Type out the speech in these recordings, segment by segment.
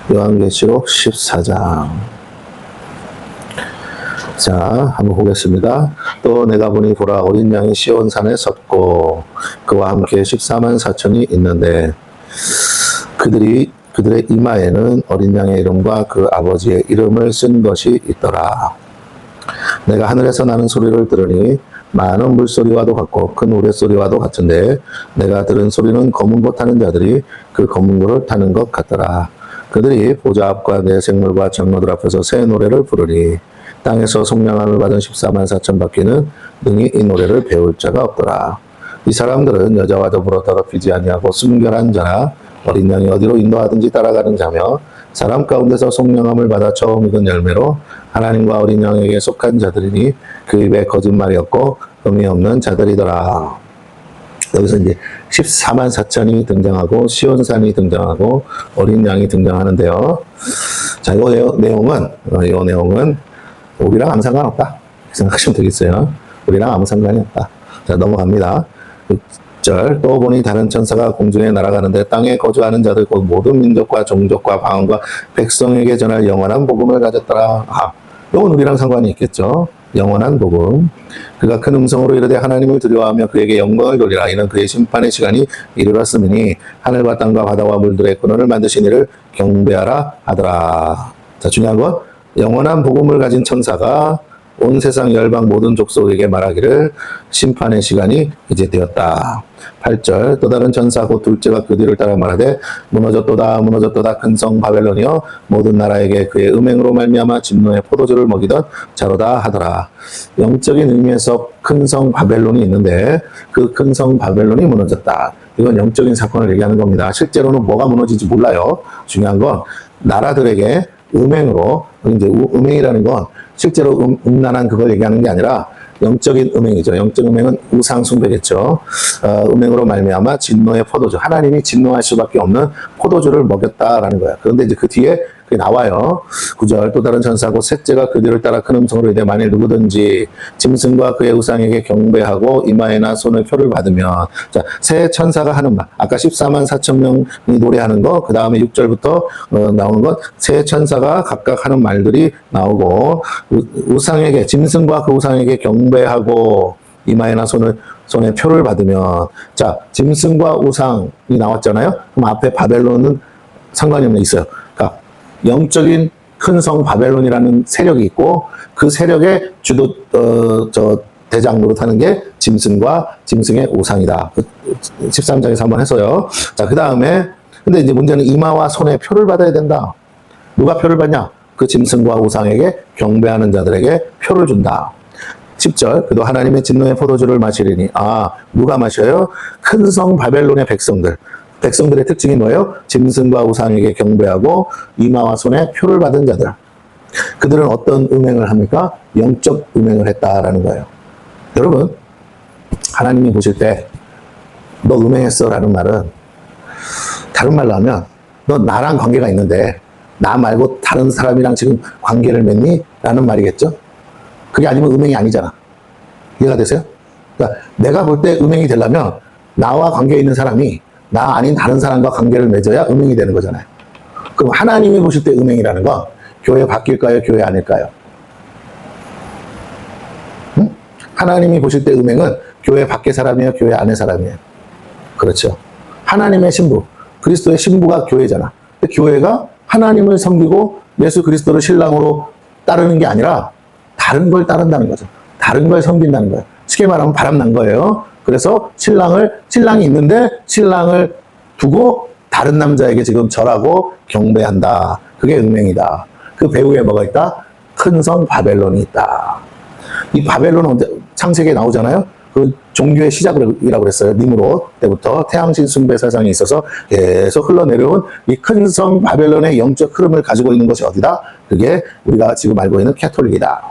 요한계시록 14장. 자, 한번 보겠습니다. 또 내가 보니 보라, 어린 양이 시온산에 섰고 그와 함께 14만 4천이 있는데 그들의 이마에는 어린 양의 이름과 그 아버지의 이름을 쓴 것이 있더라. 내가 하늘에서 나는 소리를 들으니 많은 물소리와도 같고 큰 우레소리와도 같은데 내가 들은 소리는 검은 것 타는 자들이 그 검은 것을 타는 것 같더라. 그들이 보좌 앞과 내 생물과 장로들 앞에서 새 노래를 부르니 땅에서 속량함을 받은 14만 4천 바퀴는 능히 이 노래를 배울 자가 없더라. 이 사람들은 여자와 더불어 더럽히지 아니하고 순결한 자라 어린 양이 어디로 인도하든지 따라가는 자며 사람 가운데서 속량함을 받아 처음 익은 열매로 하나님과 어린 양에게 속한 자들이니 그 입에 거짓말이 없고 흠이 없는 자들이더라. 여기서 이제 14만 4천이 등장하고 시온산이 등장하고 어린 양이 등장하는데요. 자, 이 내용은 우리랑 아무 상관없다 생각하시면 되겠어요. 우리랑 아무 상관이 없다. 자, 넘어갑니다. 6절. 또 보니 다른 천사가 공중에 날아가는데 땅에 거주하는 자들 곧 모든 민족과 종족과 방언과 백성에게 전할 영원한 복음을 가졌더라. 이건 우리랑 상관이 있겠죠. 영원한 복음. 그가 큰 음성으로 이르되 하나님을 두려워하며 그에게 영광을 돌리라. 이는 그의 심판의 시간이 이르렀으니 하늘과 땅과 바다와 물들의 근원을 만드신 이를 경배하라 하더라. 자, 중요한 건 영원한 복음을 가진 천사가 온 세상 열방 모든 족속에게 말하기를 심판의 시간이 이제 되었다. 8절. 또 다른 천사 곧 둘째가 그 뒤를 따라 말하되 무너졌도다 큰 성 바벨론이여 모든 나라에게 그의 음행으로 말미암아 진노의 포도주를 먹이던 자로다 하더라. 영적인 의미에서 큰 성 바벨론이 있는데 그 큰 성 바벨론이 무너졌다. 이건 영적인 사건을 얘기하는 겁니다. 실제로는 뭐가 무너질지 몰라요. 중요한 건 나라들에게 음행으로, 이제 음행이라는 건 실제로 음란한 그걸 얘기하는 게 아니라 영적인 음행이죠. 영적 음행은 우상 숭배겠죠. 음행으로 말미암아 진노의 포도주, 하나님이 진노할 수밖에 없는 포도주를 먹였다라는 거야. 그런데 이제 그 뒤에 그게 나와요. 9절. 또 다른 천사고 셋째가 그 뒤를 따라 큰 음성으로 이르되 만일 누구든지 짐승과 그의 우상에게 경배하고 이마에나 손을 표를 받으면, 자, 새 천사가 하는 말, 아까 14만 4천 명이 노래하는 거, 그 다음에 6절부터 나오는 건 새 천사가 각각 하는 말들이 나오고, 우상에게, 짐승과 그 우상에게 경배하고 이마에나 손에 표를 받으면, 자, 짐승과 우상이 나왔잖아요. 그럼 앞에 바벨론은 상관이 없는 있어요. 그러니까 영적인 큰 성 바벨론이라는 세력이 있고 그 세력의 대장 노릇하는 게 짐승과 짐승의 우상이다. 13장에서 한번 했어요. 자, 그 다음에 근데 이제 문제는 이마와 손에 표를 받아야 된다. 누가 표를 받냐? 그 짐승과 우상에게 경배하는 자들에게 표를 준다. 10절. 그도 하나님의 진노의 포도주를 마시리니. 누가 마셔요? 큰 성 바벨론의 백성들의 특징이 뭐예요? 짐승과 우상에게 경배하고 이마와 손에 표를 받은 자들. 그들은 어떤 음행을 합니까? 영적 음행을 했다라는 거예요. 여러분, 하나님이 보실 때 너 음행했어 라는 말은, 다른 말로 하면 너 나랑 관계가 있는데 나 말고 다른 사람이랑 지금 관계를 맺니? 라는 말이겠죠? 그게 아니면 음행이 아니잖아. 이해가 되세요? 그러니까 내가 볼 때 음행이 되려면 나와 관계 있는 사람이 나 아닌 다른 사람과 관계를 맺어야 음행이 되는 거잖아요. 그럼 하나님이 보실 때 음행이라는 건 교회 밖일까요? 교회 안일까요? 응? 하나님이 보실 때 음행은 교회 밖의 사람이에요? 교회 안의 사람이에요? 그렇죠. 하나님의 신부, 그리스도의 신부가 교회잖아. 근데 교회가 하나님을 섬기고 예수 그리스도를 신랑으로 따르는 게 아니라 다른 걸 따른다는 거죠. 다른 걸 섬긴다는 거예요. 쉽게 말하면 바람난 거예요. 그래서 신랑이 있는데 신랑을 두고 다른 남자에게 지금 절하고 경배한다. 그게 음행이다. 그 배후에 뭐가 있다? 큰 성 바벨론이 있다. 이 바벨론은 창세기에 나오잖아요. 그 종교의 시작이라고 그랬어요. 니므롯 때부터 태양신 숭배 사상에 있어서 계속 흘러내려온 이 큰 성 바벨론의 영적 흐름을 가지고 있는 것이 어디다? 그게 우리가 지금 알고 있는 캐톨릭이다.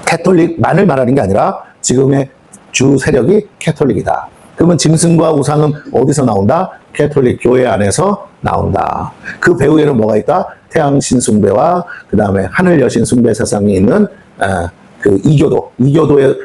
캐톨릭만을 말하는 게 아니라 지금의 주 세력이 캐톨릭이다. 그러면 짐승과 우상은 어디서 나온다? 캐톨릭 교회 안에서 나온다. 그 배후에는 뭐가 있다? 태양신 숭배와 그 다음에 하늘 여신 숭배 사상이 있는 그 이교도의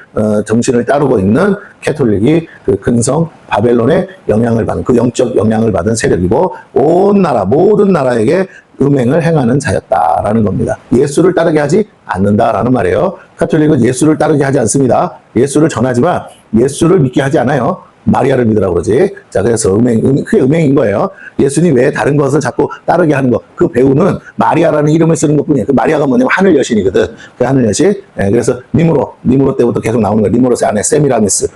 정신을 따르고 있는 캐톨릭이 그 근성 바벨론의 영향을 받은 그 영적 영향을 받은 세력이고 온 나라 모든 나라에게 음행을 행하는 자였다라는 겁니다. 예수를 따르게 하지 않는다라는 말이에요. 카톨릭은 예수를 따르게 하지 않습니다. 예수를 전하지만 예수를 믿게 하지 않아요. 마리아를 믿으라고 그러지. 자, 그래서 그게 음행인 거예요. 예수님 외에 다른 것을 자꾸 따르게 하는 거. 그 배우는 마리아라는 이름을 쓰는 것 뿐이에요. 그 마리아가 뭐냐면 하늘 여신이거든. 그 하늘 여신. 그래서 니무로 때부터 계속 나오는 거예요. 니무로스 안에 세미라미스.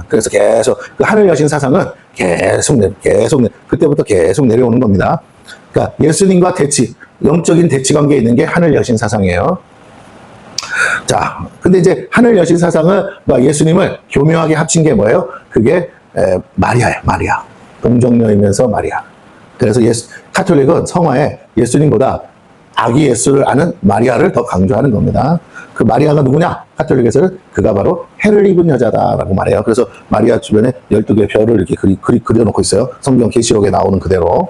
그래서 계속 그 하늘 여신 사상은 계속 그때부터 계속 내려오는 겁니다. 그러니까 예수님과 영적인 대치 관계에 있는 게 하늘 여신 사상이에요. 자, 근데 이제 하늘 여신 사상을 예수님을 교묘하게 합친 게 뭐예요? 그게 마리아예요. 마리아. 동정녀이면서 마리아. 그래서 카톨릭은 성화에 예수님보다 아기 예수를 아는 마리아를 더 강조하는 겁니다. 그 마리아가 누구냐? 카톨릭에서는 그가 바로 해를 입은 여자다라고 말해요. 그래서 마리아 주변에 12개의 별을 이렇게 그려놓고 있어요. 성경 계시록에 나오는 그대로.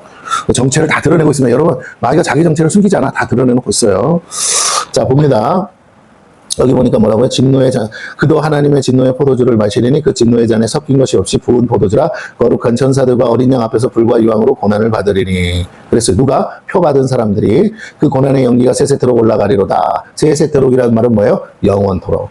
정체를 다 드러내고 있습니다. 여러분, 마리아가 자기 정체를 숨기지 않아. 다 드러내놓고 있어요. 자, 봅니다. 여기 보니까 뭐라고요? 진노의 잔, 그도 하나님의 진노의 포도주를 마시리니 그 진노의 잔에 섞인 것이 없이 부은 포도주라 거룩한 천사들과 어린 양 앞에서 불과 유황으로 고난을 받으리니. 그래서 누가? 표 받은 사람들이 그 고난의 연기가 세세토록 올라가리로다. 세세토록이라는 말은 뭐예요? 영원토록.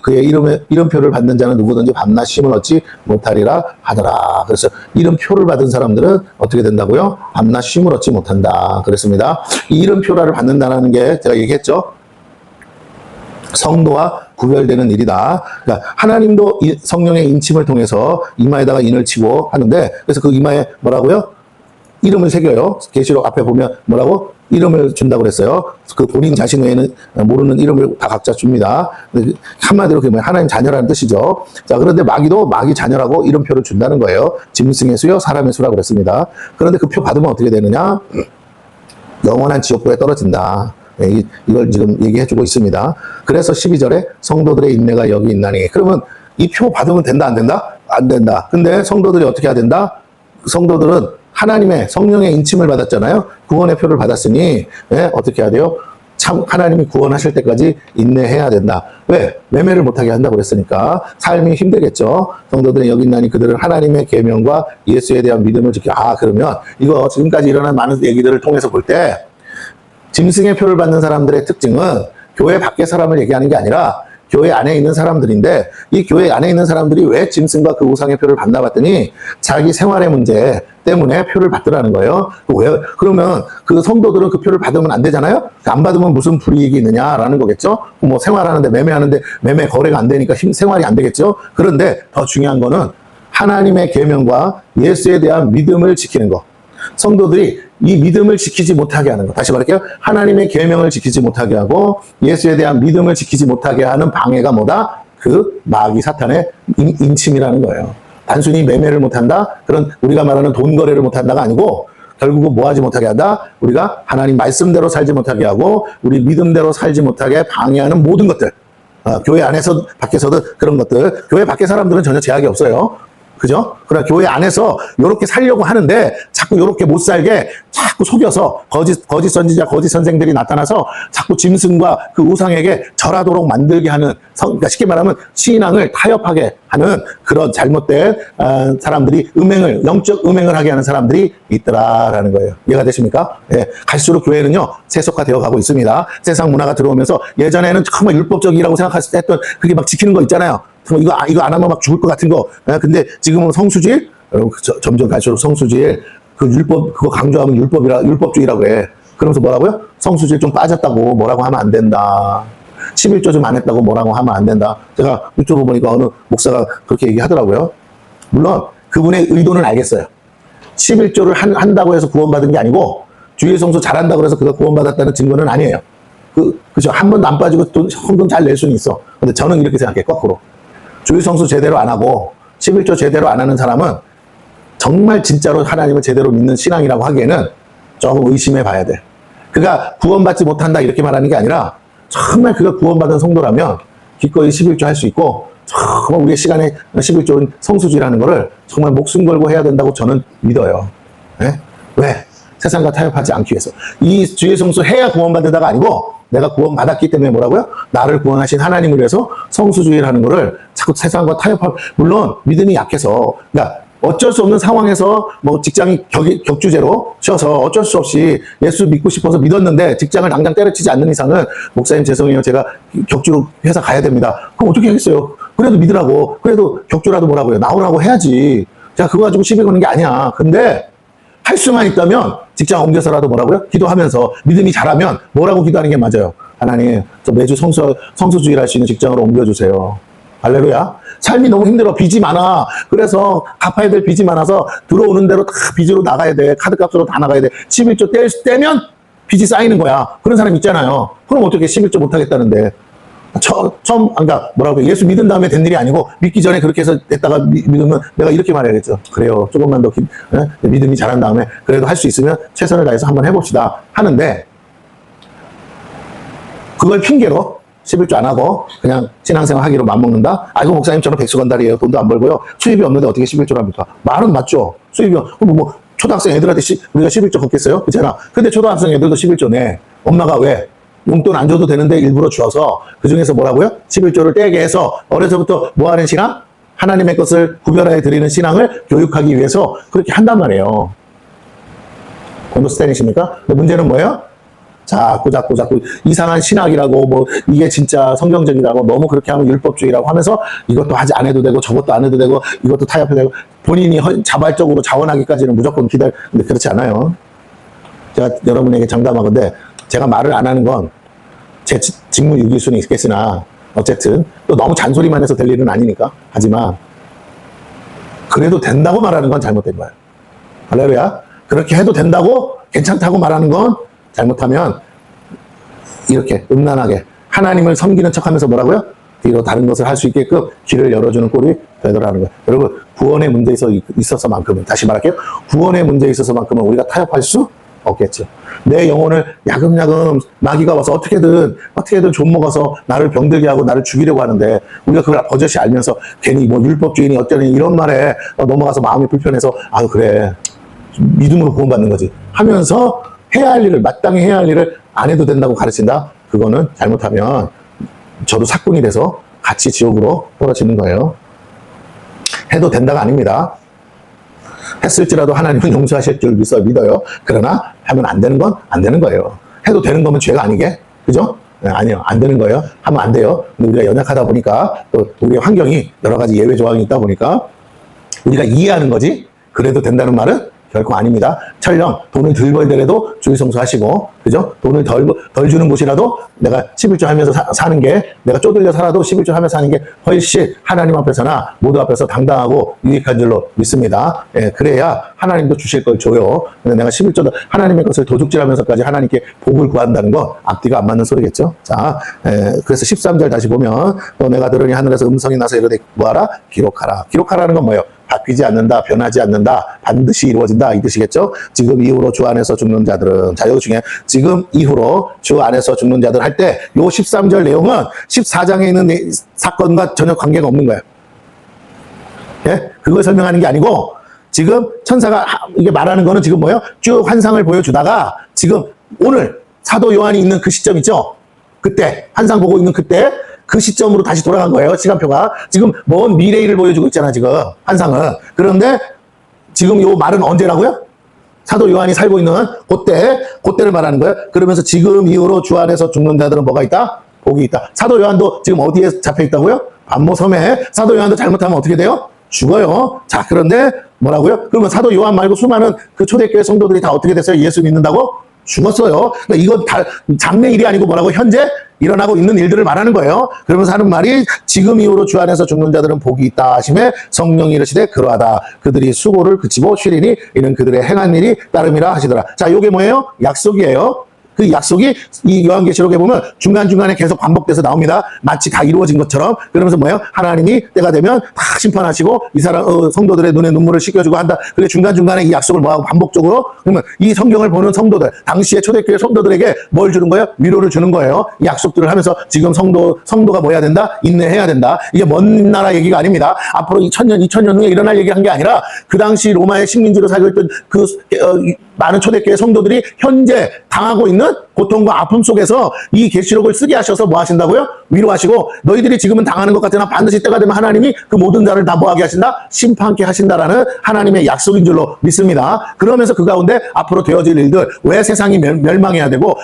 그의 이름표를 받는 자는 누구든지 밤낮 쉼을 얻지 못하리라 하더라. 그래서 이름표를 받은 사람들은 어떻게 된다고요? 밤낮 쉼을 얻지 못한다. 그랬습니다. 이 이름표를 받는다는 게 제가 얘기했죠. 성도와 구별되는 일이다. 그러니까 하나님도 성령의 인침을 통해서 이마에다가 인을 치고 하는데, 그래서 그 이마에 뭐라고요? 이름을 새겨요. 계시록 앞에 보면 뭐라고? 이름을 준다고 그랬어요. 그 본인 자신 외에는 모르는 이름을 다 각자 줍니다. 한마디로 그게 하나님 자녀라는 뜻이죠. 자, 그런데 마귀도 마귀 자녀라고 이름표를 준다는 거예요. 짐승의 수요, 사람의 수라고 그랬습니다. 그런데 그 표 받으면 어떻게 되느냐? 영원한 지옥불에 떨어진다. 이걸 지금 얘기해주고 있습니다. 그래서 12절에 성도들의 인내가 여기 있나니. 그러면 이 표 받으면 된다, 안 된다? 안 된다. 근데 성도들이 어떻게 해야 된다? 성도들은 하나님의 성령의 인침을 받았잖아요. 구원의 표를 받았으니 어떻게 해야 돼요? 참 하나님이 구원하실 때까지 인내해야 된다. 왜? 매매를 못하게 한다고 그랬으니까 삶이 힘들겠죠. 성도들은 여기 있나니 그들은 하나님의 계명과 예수에 대한 믿음을 지켜. 그러면 이거 지금까지 일어난 많은 얘기들을 통해서 볼 때 짐승의 표를 받는 사람들의 특징은 교회 밖의 사람을 얘기하는 게 아니라 교회 안에 있는 사람들인데, 이 교회 안에 있는 사람들이 왜 짐승과 그 우상의 표를 받나 봤더니 자기 생활의 문제 때문에 표를 받더라는 거예요. 왜? 그러면 그 성도들은 그 표를 받으면 안 되잖아요? 안 받으면 무슨 불이익이 있느냐라는 거겠죠? 뭐 생활하는데 매매하는데 매매 거래가 안 되니까 생활이 안 되겠죠? 그런데 더 중요한 거는 하나님의 계명과 예수에 대한 믿음을 지키는 거. 성도들이 이 믿음을 지키지 못하게 하는 거. 다시 말할게요. 하나님의 계명을 지키지 못하게 하고 예수에 대한 믿음을 지키지 못하게 하는 방해가 뭐다? 그 마귀 사탄의 인침이라는 거예요. 단순히 매매를 못한다? 그런 우리가 말하는 돈 거래를 못한다가 아니고 결국은 뭐 하지 못하게 한다? 우리가 하나님 말씀대로 살지 못하게 하고 우리 믿음대로 살지 못하게 방해하는 모든 것들. 교회 안에서 밖에서도 그런 것들. 교회 밖에 사람들은 전혀 제약이 없어요. 그죠? 그러나 교회 안에서 이렇게 살려고 하는데 자꾸 이렇게 못 살게 자꾸 속여서 거짓 선지자, 거짓 선생들이 나타나서 자꾸 짐승과 그 우상에게 절하도록 만들게 하는, 그러니까 쉽게 말하면 신앙을 타협하게 하는 그런 잘못된 사람들이 영적 음행을 하게 하는 사람들이 있더라라는 거예요. 이해가 되십니까? 예, 갈수록 교회는요 세속화되어 가고 있습니다. 세상 문화가 들어오면서 예전에는 정말 율법적이라고 생각했던 그게 막 지키는 거 있잖아요. 이거 안 하면 막 죽을 것 같은 거. 근데 지금은 성수질, 점점 갈수록 성수질, 그 율법, 그거 강조하면 율법주의라고 해. 그러면서 뭐라고요? 성수질 좀 빠졌다고 뭐라고 하면 안 된다. 11조 좀 안 했다고 뭐라고 하면 안 된다. 제가 유튜브 보니까 어느 목사가 그렇게 얘기하더라고요. 물론 그분의 의도는 알겠어요. 11조를 한다고 해서 구원받은 게 아니고 주일 성수 잘한다고 해서 그가 구원받았다는 증거는 아니에요. 그죠? 한 번도 안 빠지고 헌금 잘 낼 수는 있어. 근데 저는 이렇게 생각해, 거꾸로. 주일 성수 제대로 안 하고 11조 제대로 안 하는 사람은 정말 진짜로 하나님을 제대로 믿는 신앙이라고 하기에는 조금 의심해 봐야 돼. 그가 구원받지 못한다 이렇게 말하는 게 아니라 정말 그가 구원받은 성도라면 기꺼이 11조 할 수 있고 정말 우리의 시간에 11조는 성수지라는 거를 정말 목숨 걸고 해야 된다고 저는 믿어요. 네? 왜? 세상과 타협하지 않기 위해서. 이 주의 성수 해야 구원받는다가 아니고 내가 구원받았기 때문에 뭐라고요? 나를 구원하신 하나님을 위해서 성수주의를 하는 거를 자꾸 세상과 타협하고, 물론 믿음이 약해서, 그러니까 어쩔 수 없는 상황에서 뭐 직장이 격주제로 쉬어서 어쩔 수 없이 예수 믿고 싶어서 믿었는데 직장을 당장 때려치지 않는 이상은 목사님 죄송해요. 제가 격주로 회사 가야 됩니다. 그럼 어떻게 하겠어요? 그래도 믿으라고. 그래도 격주라도 뭐라고요? 나오라고 해야지. 제가 그거 가지고 시비 거는 게 아니야. 근데 할 수만 있다면 직장 옮겨서라도 뭐라고요? 기도하면서 믿음이 자라면 뭐라고 기도하는 게 맞아요. 하나님, 저 매주 성수주의를 할 수 있는 직장으로 ом겨주세요. 할렐루야. 삶이 너무 힘들어. 빚이 많아. 그래서 갚아야 될 빚이 많아서 들어오는 대로 다 빚으로 나가야 돼. 카드값으로 다 나가야 돼. 11조 떼면 빚이 쌓이는 거야. 그런 사람 있잖아요. 그럼 어떻게 11조 못하겠다는데. 처음, 그러니까 뭐라고 예수 믿은 다음에 된 일이 아니고 믿기 전에 그렇게 해서 냈다가 믿으면 내가 이렇게 말해야겠죠. 그래요. 조금만 더 믿음이 자란 다음에 그래도 할 수 있으면 최선을 다해서 한번 해봅시다. 하는데 그걸 핑계로 11조 안 하고 그냥 신앙생활 하기로 맘먹는다? 아이고 목사님 저는 백수건달이에요. 돈도 안 벌고요. 수입이 없는데 어떻게 11조를 합니까? 말은 맞죠. 수입이 뭐 초등학생 애들한테 우리가 11조 걷겠어요? 그렇잖아. 근데 초등학생 애들도 11조 내. 엄마가 왜? 용돈 안 줘도 되는데 일부러 주어서 그중에서 뭐라고요? 11조를 떼게 해서 어려서부터 뭐 하는 신앙? 하나님의 것을 구별하여 드리는 신앙을 교육하기 위해서 그렇게 한단 말이에요. 언더스탠딩이십니까? 근데 문제는 뭐예요? 자꾸 이상한 신학이라고 뭐 이게 진짜 성경적이라고 너무 그렇게 하면 율법주의라고 하면서 이것도 하지 안 해도 되고 저것도 안 해도 되고 이것도 타협해도 되고 본인이 자발적으로 자원하기까지는 무조건 근데 그렇지 않아요. 제가 여러분에게 장담하건대 제가 말을 안 하는 건 제 직무유기 수는 있겠으나 어쨌든 또 너무 잔소리만 해서 될 일은 아니니까. 하지만 그래도 된다고 말하는 건 잘못된 거예요. 할렐루야. 그렇게 해도 된다고 괜찮다고 말하는 건 잘못하면 이렇게 음란하게 하나님을 섬기는 척하면서 뭐라고요? 뒤로 다른 것을 할 수 있게끔 길을 열어주는 꼴이 되더라는 거예요. 여러분 구원의 문제에 있어서만큼은 다시 말할게요. 구원의 문제에 있어서만큼은 우리가 타협할 수 없겠죠. 내 영혼을 야금야금 마귀가 와서 어떻게든 좀 먹어서 나를 병들게 하고 나를 죽이려고 하는데 우리가 그걸 버젓이 알면서 괜히 뭐 율법주의니 어쩌니 이런 말에 넘어가서 마음이 불편해서 아 그래 믿음으로 구원받는 거지 하면서 해야 할 일을 마땅히 해야 할 일을 안 해도 된다고 가르친다? 그거는 잘못하면 저도 사건이 돼서 같이 지옥으로 떨어지는 거예요. 해도 된다가 아닙니다. 했을지라도 하나님은 용서하실 줄 믿어요. 그러나 하면 안 되는 건 안 되는 거예요. 해도 되는 거면 죄가 아니게? 그죠? 네, 아니요. 안 되는 거예요. 하면 안 돼요. 근데 우리가 연약하다 보니까 또 우리의 환경이 여러 가지 예외 조항이 있다 보니까 우리가 이해하는 거지 그래도 된다는 말은 결코 아닙니다. 철령 돈을 덜 벌더라도 주의성수하시고 그죠? 돈을 덜 주는 곳이라도 내가 11조 하면서 사는 게 내가 쪼들려 살아도 11조 하면서 사는 게 훨씬 하나님 앞에서나 모두 앞에서 당당하고 유익한 줄로 믿습니다. 예, 그래야 하나님도 주실 걸 줘요. 근데 내가 11조 하나님의 것을 도둑질하면서까지 하나님께 복을 구한다는 건 앞뒤가 안 맞는 소리겠죠. 자, 그래서 13절 다시 보면 또 내가 들으니 하늘에서 음성이 나서 이르되 뭐하라? 기록하라. 기록하라는 건 뭐예요? 바뀌지 않는다, 변하지 않는다, 반드시 이루어진다 이 뜻이겠죠. 지금 이후로 주 안에서 죽는 자들은 자 여기 중에 지금 이후로 주 안에서 죽는 자들 할 때 요 13절 내용은 14장에 있는 사건과 전혀 관계가 없는 거예요. 예? 그걸 설명하는 게 아니고 지금 천사가 이게 말하는 거는 지금 뭐예요? 쭉 환상을 보여주다가 지금 오늘 사도 요한이 있는 그 시점 있죠? 그때 환상 보고 있는 그때 그 시점으로 다시 돌아간 거예요. 시간표가. 지금 먼 미래일을 보여주고 있잖아, 지금. 환상은. 그런데 지금 요 말은 언제라고요? 사도 요한이 살고 있는 그때를 말하는 거예요. 그러면서 지금 이후로 주 안에서 죽는 자들은 뭐가 있다? 복이 있다. 사도 요한도 지금 어디에 잡혀 있다고요? 반모섬에. 사도 요한도 잘못하면 어떻게 돼요? 죽어요. 자, 그런데 뭐라고요? 그러면 사도 요한 말고 수많은 그 초대교회 성도들이 다 어떻게 됐어요? 예수 믿는다고? 죽었어요. 그러니까 이건 다 장래일이 아니고 뭐라고? 현재 일어나고 있는 일들을 말하는 거예요. 그러면서 하는 말이 지금 이후로 주 안에서 죽는 자들은 복이 있다 하심에 성령이 이르시되 그러하다. 그들이 수고를 그치고 쉬리니 이는 그들의 행한 일이 따름이라 하시더라. 자, 요게 뭐예요? 약속이에요. 그 약속이 이 요한계시록에 보면 중간중간에 계속 반복돼서 나옵니다. 마치 다 이루어진 것처럼. 그러면서 뭐예요? 하나님이 때가 되면 다 심판하시고 이 사람 성도들의 눈에 눈물을 씻겨주고 한다. 그래 중간중간에 이 약속을 뭐하고 반복적으로 그러면 이 성경을 보는 성도들 당시의 초대교회 성도들에게 뭘 주는 거예요? 위로를 주는 거예요. 이 약속들을 하면서 지금 성도가 뭐 해야 된다? 인내해야 된다. 이게 먼 나라 얘기가 아닙니다. 앞으로 2000년 후에 일어날 얘기한 게 아니라 그 당시 로마의 식민지로 살고 있던 그 많은 초대교회 성도들이 현재 당하고 있는 너희들은 고통과 아픔 속에서 이 계시록을 쓰게 하셔서 뭐 하신다고요? 위로하시고 너희들이 지금은 당하는 것 같으나 반드시 때가 되면 하나님이 그 모든 자를 다 뭐하게 하신다? 심판케 하신다라는 하나님의 약속인 줄로 믿습니다. 그러면서 그 가운데 앞으로 되어질 일들, 왜 세상이 멸망해야 되고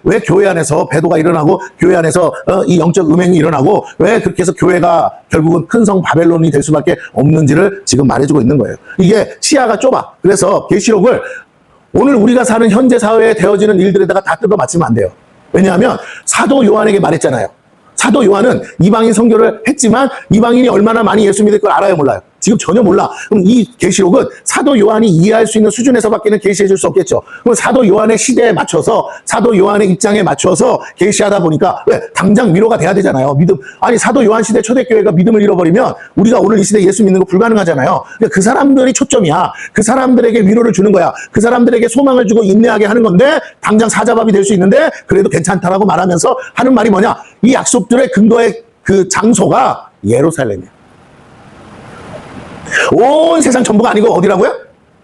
왜 교회 안에서 배도가 일어나고 교회 안에서 이 영적 음행이 일어나고 왜 그렇게 해서 교회가 결국은 큰 성 바벨론이 될 수밖에 없는지를 지금 말해주고 있는 거예요. 이게 시야가 좁아. 그래서 계시록을 오늘 우리가 사는 현재 사회에 되어지는 일들에다가 다 뜯어 맞추면 안 돼요. 왜냐하면 사도 요한에게 말했잖아요. 사도 요한은 이방인 선교를 했지만 이방인이 얼마나 많이 예수 믿을 걸 알아요, 몰라요? 지금 전혀 몰라. 그럼 이 계시록은 사도 요한이 이해할 수 있는 수준에서밖에는 계시해 줄 수 없겠죠. 그럼 사도 요한의 시대에 맞춰서 사도 요한의 입장에 맞춰서 계시하다 보니까 왜 당장 위로가 돼야 되잖아요. 믿음. 아니 사도 요한 시대 초대교회가 믿음을 잃어버리면 우리가 오늘 이 시대에 예수 믿는 거 불가능하잖아요. 그러니까 그 사람들이 초점이야. 그 사람들에게 위로를 주는 거야. 그 사람들에게 소망을 주고 인내하게 하는 건데 당장 사자밥이 될 수 있는데 그래도 괜찮다라고 말하면서 하는 말이 뭐냐? 이 약속들의 근거의 그 장소가 예루살렘이야. 온 세상 전부가 아니고 어디라고요?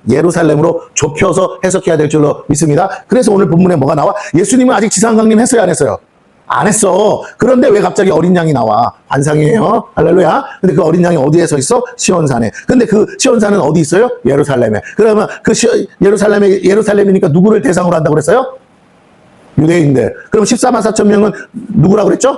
예루살렘으로 좁혀서 해석해야 될 줄로 믿습니다. 그래서 오늘 본문에 뭐가 나와? 예수님은 아직 지상 강림 했어요, 안 했어요? 안 했어. 그런데 왜 갑자기 어린 양이 나와? 반상이에요. 할렐루야. 근데 그 어린 양이 어디에 서 있어? 시온산에. 근데 그 시온산은 어디 있어요? 예루살렘에. 그러면 그 예루살렘이니까 누구를 대상으로 한다고 그랬어요? 유대인들. 그럼 14만 4천 명은 누구라고 그랬죠?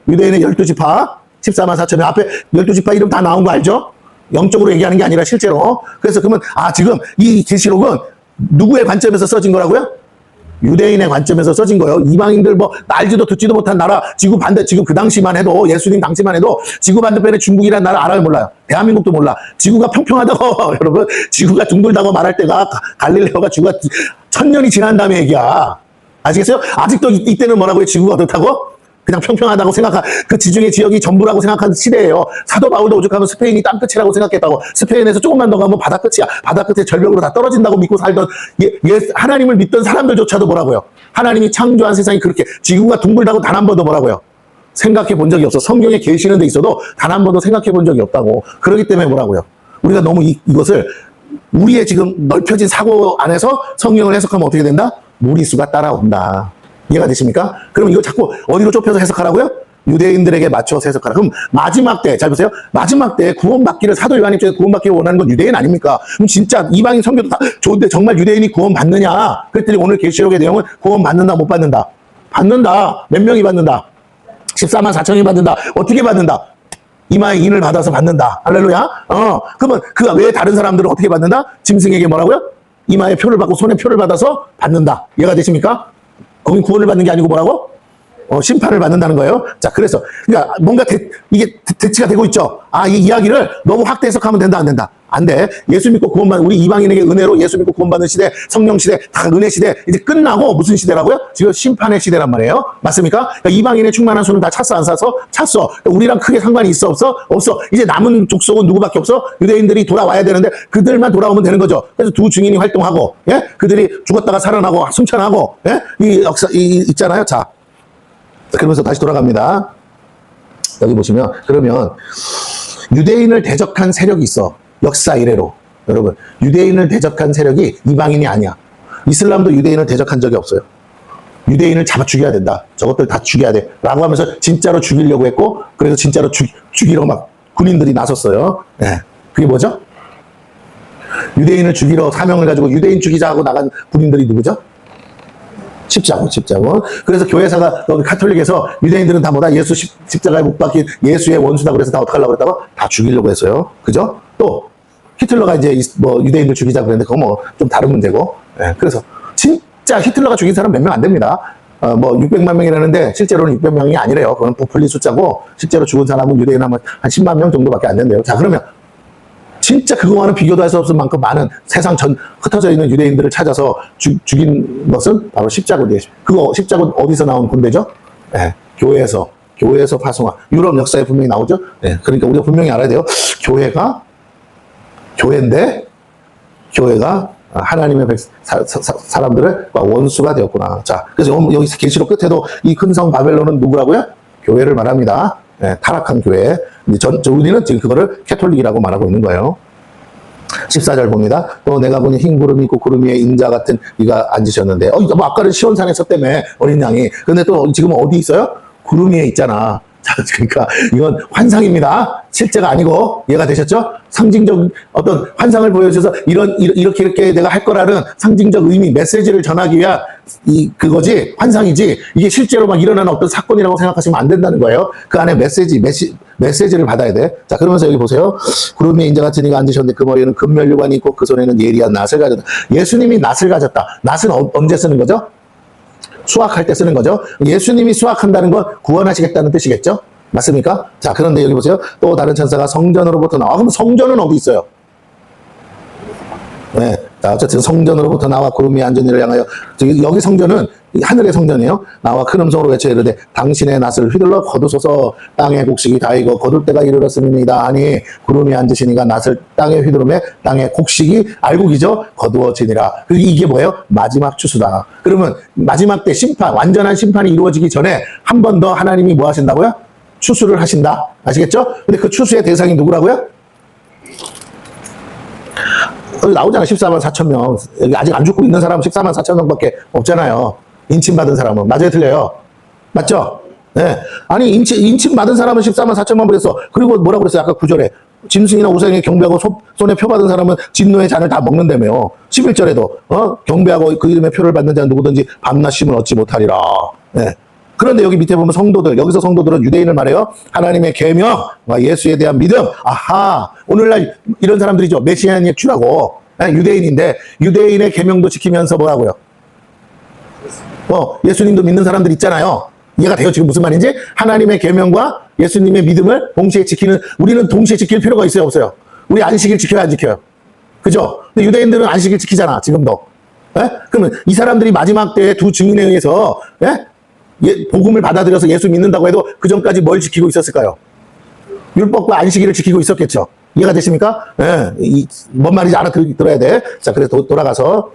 유대인의 12지파. 14만 4천 명. 앞에 12지파 이름 다 나온 거 알죠? 영적으로 얘기하는 게 아니라 실제로. 그래서 그러면 지금 이 계시록은 누구의 관점에서 써진 거라고요? 유대인의 관점에서 써진 거예요. 이방인들 뭐 알지도 듣지도 못한 나라, 지구 그 당시만 해도 예수님 당시만 해도 지구 반대편에 중국이라는 나라 알아요, 몰라요? 대한민국도 몰라. 지구가 평평하다고 여러분, 지구가 둥글다고 말할 때가 갈릴레오가 지구가 1000년이 지난 다음에 얘기야. 아시겠어요? 아직도 이때는 뭐라고요? 지구가 어떻다고? 그냥 평평하다고 생각한 그 지중해 지역이 전부라고 생각하는 시대예요. 사도 바울도 오죽하면 스페인이 땅끝이라고 생각했다고. 스페인에서 조금만 더 가면 바다 끝이야. 바다 끝에 절벽으로 다 떨어진다고 믿고 살던 하나님을 믿던 사람들조차도 뭐라고요? 하나님이 창조한 세상이 그렇게 지구가 둥글다고 단 한 번도 뭐라고요? 생각해 본 적이 없어. 성경에 계시는 데 있어도 단 한 번도 생각해 본 적이 없다고. 그렇기 때문에 뭐라고요? 우리가 너무 이것을 우리의 지금 넓혀진 사고 안에서 성경을 해석하면 어떻게 된다? 무리수가 따라온다. 이해가 되십니까? 그럼 이거 자꾸 어디로 좁혀서 해석하라고요? 유대인들에게 맞춰서 해석하라. 그럼 마지막 때, 잘 보세요. 마지막 때 구원받기를, 사도 요한 입장에서 구원받기를 원하는 건 유대인 아닙니까? 그럼 진짜 이방인 선교도 다 좋은데 정말 유대인이 구원받느냐? 그랬더니 오늘 계시록의 내용은 구원받는다, 못 받는다? 받는다. 몇 명이 받는다? 14만 4천이 받는다. 어떻게 받는다? 이마에 인을 받아서 받는다. 할렐루야. 그러면 그 외에 다른 사람들은 어떻게 받는다? 짐승에게 뭐라고요? 이마에 표를 받고 손에 표를 받아서 받는다. 이해가 되십니까? 거긴 구원을 받는 게 아니고 뭐라고? 심판을 받는다는 거예요. 자, 그래서 그러니까 뭔가 이게 대치가 되고 있죠. 이 이야기를 너무 확대 해석하면 된다, 안 된다? 안 돼. 예수 믿고 구원받는 우리 이방인에게 은혜로 예수 믿고 구원받는 시대, 성령 시대, 다 은혜 시대 이제 끝나고 무슨 시대라고요? 지금 심판의 시대란 말이에요. 맞습니까? 그러니까 이방인의 충만한 수는 다 찼어, 안 찼어? 찼어. 그러니까 우리랑 크게 상관이 있어, 없어? 없어. 이제 남은 족속은 누구밖에 없어? 유대인들이 돌아와야 되는데 그들만 돌아오면 되는 거죠. 그래서 두 증인이 활동하고, 예? 그들이 죽었다가 살아나고 승천하고, 예? 이 역사 있잖아요. 자, 그러면서 다시 돌아갑니다. 여기 보시면 그러면 유대인을 대적한 세력이 있어. 역사 이래로. 여러분, 유대인을 대적한 세력이 이방인이 아니야. 이슬람도 유대인을 대적한 적이 없어요. 유대인을 잡아 죽여야 된다. 저것들 다 죽여야 돼. 라고 하면서 진짜로 죽이려고 했고, 그래서 진짜로 죽이러 막 군인들이 나섰어요. 네. 그게 뭐죠? 유대인을 죽이러 사명을 가지고 유대인 죽이자 하고 나간 군인들이 누구죠? 십자군. 그래서 교회사가 여기 카톨릭에서 유대인들은 다 뭐다? 예수 십자가에 못 박힌 예수의 원수다. 그래서 다 어떻게 하려고 그랬다고? 다 죽이려고 했어요. 그죠? 또 히틀러가 이제 뭐 유대인들 죽이자 그랬는데 그거 뭐 좀 다른 문제고. 예, 그래서 진짜 히틀러가 죽인 사람 몇 명 안 됩니다. 뭐 600만 명이라는데 실제로는 600명이 아니래요. 그건 부풀린 숫자고 실제로 죽은 사람은 유대인 한 10만 명 정도밖에 안 된대요. 자, 그러면 진짜 그거와는 비교도 할 수 없을 만큼 많은 세상 전 흩어져 있는 유대인들을 찾아서 죽인 것은 바로 십자군이에요. 그거 십자군 어디서 나온 군대죠? 네, 교회에서 파송한. 유럽 역사에 분명히 나오죠? 네, 그러니까 우리가 분명히 알아야 돼요. 교회가 하나님의 사람들의 원수가 되었구나. 자, 그래서 여기 계시록 끝에도 이 큰 성 바벨론은 누구라고요? 교회를 말합니다. 네, 타락한 교회. 우리는 지금 그거를 캐톨릭이라고 말하고 있는 거예요. 14절 봅니다. 또 내가 보니 흰 구름이 있고 구름 위에 인자 같은 이가 앉으셨는데, 뭐 아까는 시온산에 섰다며, 어린 양이. 근데 또 지금 어디 있어요? 구름 위에 있잖아. 자, 그러니까 이건 환상입니다. 실제가 아니고, 이해가 되셨죠? 상징적 어떤 환상을 보여줘서 이렇게 내가 할 거라는 상징적 의미, 메시지를 전하기 위한 그거지, 환상이지, 이게 실제로 막 일어나는 어떤 사건이라고 생각하시면 안 된다는 거예요. 그 안에 메시지를 받아야 돼. 자, 그러면서 여기 보세요. 구름 위에 인자같은 이가 앉으셨는데 그 머리에는 금면류관이 있고 그 손에는 예리한 낫을 가졌다. 예수님이 낫을 가졌다. 낫은 언제 쓰는 거죠? 수확할 때 쓰는 거죠. 예수님이 수확한다는 건 구원하시겠다는 뜻이겠죠? 맞습니까? 자, 그런데 여기 보세요. 또 다른 천사가 성전으로부터 나와. 그럼 성전은 어디 있어요? 네. 자, 어쨌든 성전으로부터 나와 구름 위에 앉은 이를 향하여, 여기 성전은 하늘의 성전이에요. 나와 큰 음성으로 외쳐 이르되 당신의 낫을 휘둘러 거두소서. 땅의 곡식이 다 익어 거둘 때가 이르렀습니다. 아니 구름 위에 앉으시니가 낫을 땅에 휘두르매 땅의 곡식이 알곡이죠. 거두어지니라. 이게 뭐예요? 마지막 추수다. 그러면 마지막 때 심판, 완전한 심판이 이루어지기 전에 한 번 더 하나님이 뭐 하신다고요? 추수를 하신다. 아시겠죠? 근데 그 추수의 대상이 누구라고요? 여기 나오잖아. 14만 4천 명. 여기 아직 안 죽고 있는 사람은 14만 4천 명밖에 없잖아요. 인침받은 사람은. 맞아요? 틀려요? 맞죠? 네. 아니, 인침받은 사람은 14만 4천 명 그랬어. 그리고 뭐라고 그랬어요? 아까 9절에. 짐승이나 우상에 경배하고 손에 표 받은 사람은 진노의 잔을 다 먹는다며요. 11절에도, 경배하고 그 이름의 표를 받는 자는 누구든지 밤낮 쉼을 얻지 못하리라. 네. 그런데 여기 밑에 보면 성도들, 여기서 성도들은 유대인을 말해요. 하나님의 계명, 예수에 대한 믿음. 아하, 오늘날 이런 사람들이죠. 메시아의 주라고. 유대인인데 유대인의 계명도 지키면서 뭐라고요? 예수님도 믿는 사람들 있잖아요. 이해가 돼요? 지금 무슨 말인지? 하나님의 계명과 예수님의 믿음을 동시에 지키는, 우리는 동시에 지킬 필요가 있어요, 없어요? 우리 안식일 지켜야 안 지켜요? 그죠? 근데 유대인들은 안식일 지키잖아, 지금도. 그러면 이 사람들이 마지막 때에 두 증인에 의해서 복음을 받아들여서 예수 믿는다고 해도 그 전까지 뭘 지키고 있었을까요? 율법과 안식일을 지키고 있었겠죠. 이해가 되십니까? 뭔 말인지 알아들어야 돼. 자, 그래서 돌아가서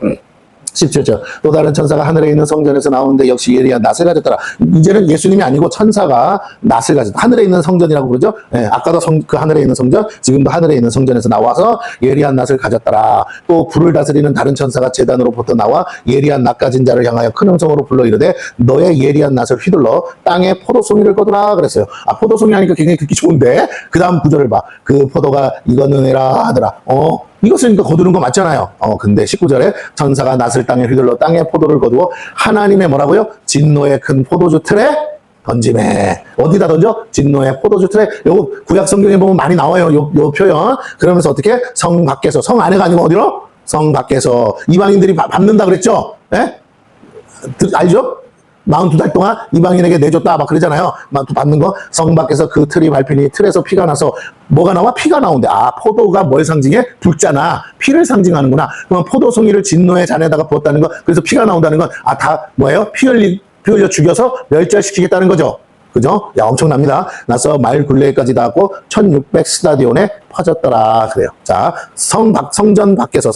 17절. 또 다른 천사가 하늘에 있는 성전에서 나오는데 역시 예리한 낫을 가졌더라. 이제는 예수님이 아니고 천사가 낫을 가졌다. 하늘에 있는 성전이라고 그러죠. 아까도 그 하늘에 있는 성전, 지금도 하늘에 있는 성전에서 나와서 예리한 낫을 가졌더라. 또 불을 다스리는 다른 천사가 제단으로부터 나와 예리한 낫 가진 자를 향하여 큰 음성으로 불러 이르되 너의 예리한 낫을 휘둘러 땅에 포도송이를 거두라 그랬어요. 포도송이 하니까 굉장히 듣기 좋은데 그 다음 구절을 봐. 그 포도가 익었느니라 하더라. 이것은 거두는 거 맞잖아요. 근데 19절에 천사가 낫을 땅에 휘둘러 땅에 포도를 거두어 하나님의 뭐라고요? 진노의 큰 포도주 틀에 던지매. 어디다 던져? 진노의 포도주 틀에. 요거 구약 성경에 보면 많이 나와요. 요 표현. 그러면서 어떻게? 성 밖에서. 성 안에가 아니고 어디로? 성 밖에서. 이방인들이 밟는다 그랬죠? 알죠? 42달 동안 이방인에게 내줬다 막 그러잖아요. 막 받는 거. 성 밖에서 그 틀이 밟히니 틀에서 피가 나서 뭐가 나와? 피가 나온대. 포도가 뭘 상징해? 붉잖아. 피를 상징하는구나. 그러면 포도송이를 진노의 잔에다가 부었다는 거. 그래서 피가 나온다는 건 다 뭐예요? 피 흘려 죽여서 멸절시키겠다는 거죠. 그죠? 야, 엄청납니다. 나서 마일 굴레까지 닿았고 1600 스타디온에 퍼졌더라. 그래요. 자, 성전 밖에서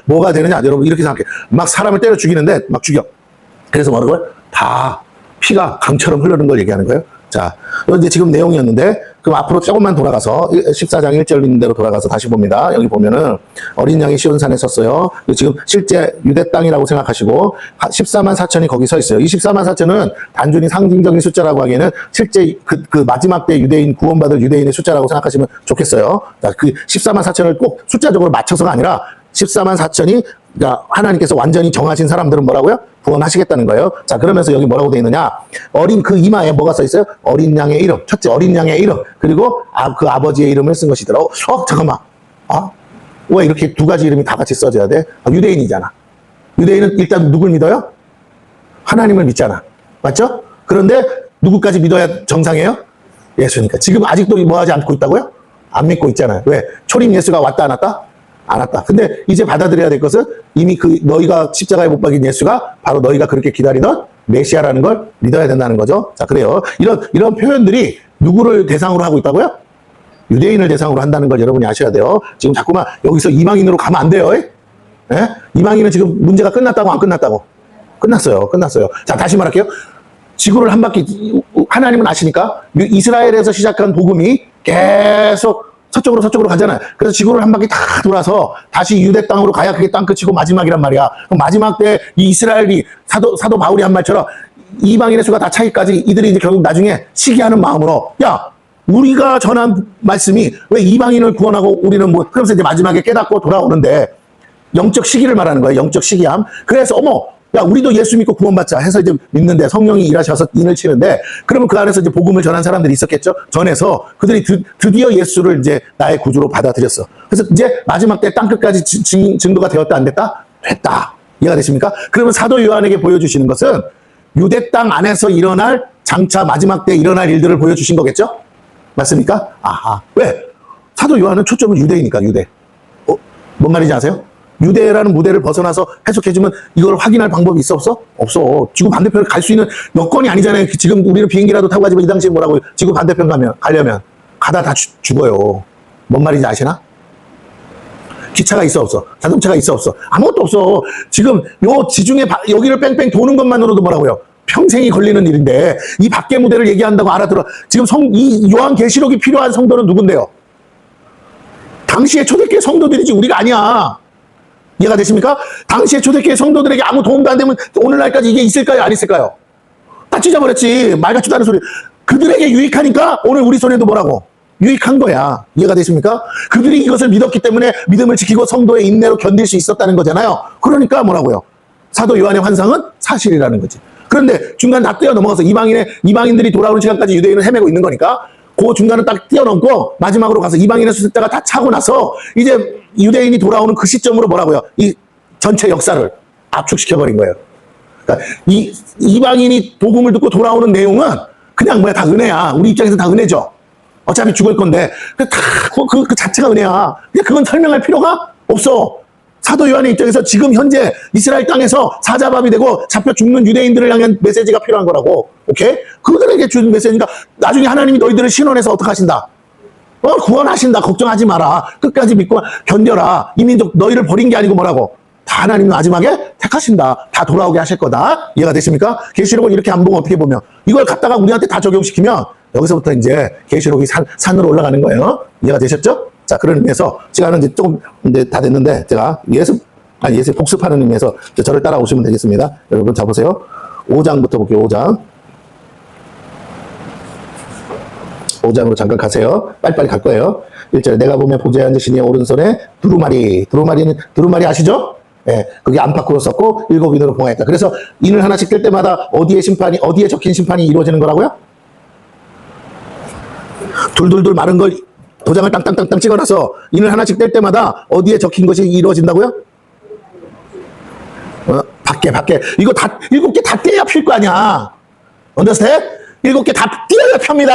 뭐가 되느냐? 여러분 이렇게 생각해요. 막 사람을 때려 죽이는데 막 죽여. 그래서 뭐라고요? 다 피가 강처럼 흐르는 걸 얘기하는 거예요. 자, 이제 지금 내용이었는데, 그럼 앞으로 조금만 돌아가서 14장 1절 있는 대로 돌아가서 다시 봅니다. 여기 보면은 어린 양이 시온산에 섰어요. 지금 실제 유대 땅이라고 생각하시고 14만 4천이 거기 서 있어요. 이 14만 4천은 단순히 상징적인 숫자라고 하기에는 실제 그 마지막 때 유대인 구원받을 유대인의 숫자라고 생각하시면 좋겠어요. 자, 그 14만 4천을 꼭 숫자적으로 맞춰서가 아니라 14만 4천이 그러니까 하나님께서 완전히 정하신 사람들은 뭐라고요? 구원하시겠다는 거예요. 자, 그러면서 여기 뭐라고 되어 있느냐? 어린 그 이마에 뭐가 써 있어요? 어린 양의 이름. 첫째, 어린 양의 이름. 그리고 그 아버지의 이름을 쓴 것이더라. 잠깐만. 왜 이렇게 두 가지 이름이 다 같이 써져야 돼? 유대인이잖아. 유대인은 일단 누굴 믿어요? 하나님을 믿잖아. 맞죠? 그런데 누구까지 믿어야 정상이에요? 예수니까. 지금 아직도 뭐 하지 않고 있다고요? 안 믿고 있잖아요. 왜? 초림 예수가 왔다 안 왔다? 안 왔다. 근데 이제 받아들여야 될 것은 이미 너희가 십자가에 못 박인 예수가 바로 너희가 그렇게 기다리던 메시아라는 걸 믿어야 된다는 거죠. 자, 그래요. 이런 표현들이 누구를 대상으로 하고 있다고요? 유대인을 대상으로 한다는 걸 여러분이 아셔야 돼요. 지금 자꾸만 여기서 이방인으로 가면 안 돼요. 이방인은 지금 문제가 끝났다고 안 끝났다고? 끝났어요. 자, 다시 말할게요. 지구를 한 바퀴 하나님은 아시니까 이스라엘에서 시작한 복음이 계속 서쪽으로 가잖아요. 그래서 지구를 한 바퀴 다 돌아서 다시 유대 땅으로 가야 그게 땅 끝이고 마지막이란 말이야. 그럼 마지막 때 이 이스라엘이 사도 바울이 한 말처럼 이방인의 수가 다 차기까지 이들이 이제 결국 나중에 시기하는 마음으로, 야, 우리가 전한 말씀이 왜 이방인을 구원하고 우리는 뭐, 그러면서 이제 마지막에 깨닫고 돌아오는데, 영적 시기를 말하는 거예요. 영적 시기함. 그래서, 어머, 야, 우리도 예수 믿고 구원받자 해서 이제 믿는데 성령이 일하셔서 인을 치는데, 그러면 그 안에서 이제 복음을 전한 사람들이 있었겠죠? 전해서 그들이 드디어 예수를 이제 나의 구주로 받아들였어. 그래서 이제 마지막 때 땅끝까지 증거가 되었다, 안 됐다? 됐다. 이해가 되십니까? 그러면 사도 요한에게 보여주시는 것은 유대 땅 안에서 일어날 장차 마지막 때 일어날 일들을 보여주신 거겠죠? 맞습니까? 아하. 왜? 사도 요한은 초점은 유대이니까, 유대. 뭔 말인지 아세요? 유대라는 무대를 벗어나서 해석해주면 이걸 확인할 방법이 있어, 없어? 없어. 지구 반대편을 갈 수 있는 여건이 아니잖아요. 지금 우리는 비행기라도 타고 가지만 이 당시에 뭐라고, 지구 반대편 가려면 가다 다 죽어요. 뭔 말인지 아시나? 기차가 있어, 없어? 자동차가 있어, 없어? 아무것도 없어. 지금 요 지중해 여기를 뺑뺑 도는 것만으로도 뭐라고요? 평생이 걸리는 일인데 이 밖의 무대를 얘기한다고 알아들어. 지금 이 요한계시록이 필요한 성도는 누군데요? 당시의 초대교회 성도들이지 우리가 아니야. 이해가 되십니까? 당시의 초대교회 성도들에게 아무 도움도 안 되면 오늘날까지 이게 있을까요? 안 있을까요? 다 찢어버렸지. 말 같지도 않은 소리. 그들에게 유익하니까 오늘 우리 손에도 뭐라고? 유익한 거야. 이해가 되십니까? 그들이 이것을 믿었기 때문에 믿음을 지키고 성도의 인내로 견딜 수 있었다는 거잖아요. 그러니까 뭐라고요? 사도 요한의 환상은 사실이라는 거지. 그런데 중간 다 뛰어넘어가서 이방인들이 돌아오는 시간까지 유대인을 헤매고 있는 거니까 그 중간을 딱 뛰어넘고 마지막으로 가서 이방인의 숫자가 다 차고 나서 이제 유대인이 돌아오는 그 시점으로 뭐라고요? 이 전체 역사를 압축시켜버린 거예요. 그러니까 이방인이 복음을 듣고 돌아오는 내용은 그냥 뭐야, 다 은혜야. 우리 입장에서 다 은혜죠. 어차피 죽을 건데 그 자체가 은혜야. 근데 그건 설명할 필요가 없어. 사도 요한의 입장에서 지금 현재 이스라엘 땅에서 사자밥이 되고 잡혀 죽는 유대인들을 향한 메시지가 필요한 거라고. 오케이? 그들에게 주는 메시지가 나중에 하나님이 너희들을 신원해서 어떻게 하신다? 구원하신다. 걱정하지 마라. 끝까지 믿고 견뎌라. 이 민족 너희를 버린 게 아니고 뭐라고? 다 하나님 마지막에 택하신다. 다 돌아오게 하실 거다. 이해가 되십니까? 계시록을 이렇게 안 보고 어떻게 보면 이걸 갖다가 우리한테 다 적용시키면 여기서부터 이제 계시록이 산으로 올라가는 거예요. 이해가 되셨죠? 자, 그런 의미에서 시간은 이제 조금 이제 다 됐는데 제가 예습 복습하는 의미에서 저를 따라오시면 되겠습니다. 여러분 자 보세요. 5장부터 볼게요. 5장으로 잠깐 가세요. 빨리빨리 갈 거예요. 1절에 내가 보면 보좌에 앉으시니 오른손에 두루마리 아시죠? 예, 그게 안팎으로 썼고 7인으로 봉하였다. 그래서 인을 하나씩 뗄 때마다 어디에 적힌 심판이 이루어지는 거라고요? 둘둘둘 마른 걸 도장을 땅땅땅땅 찍어놔서 인을 하나씩 뗄 때마다 어디에 적힌 것이 이루어진다고요? 밖에. 이거 다, 7개 다 떼야 필 거 아니야. 언더스탠? 7개 다 떼야 펴니다.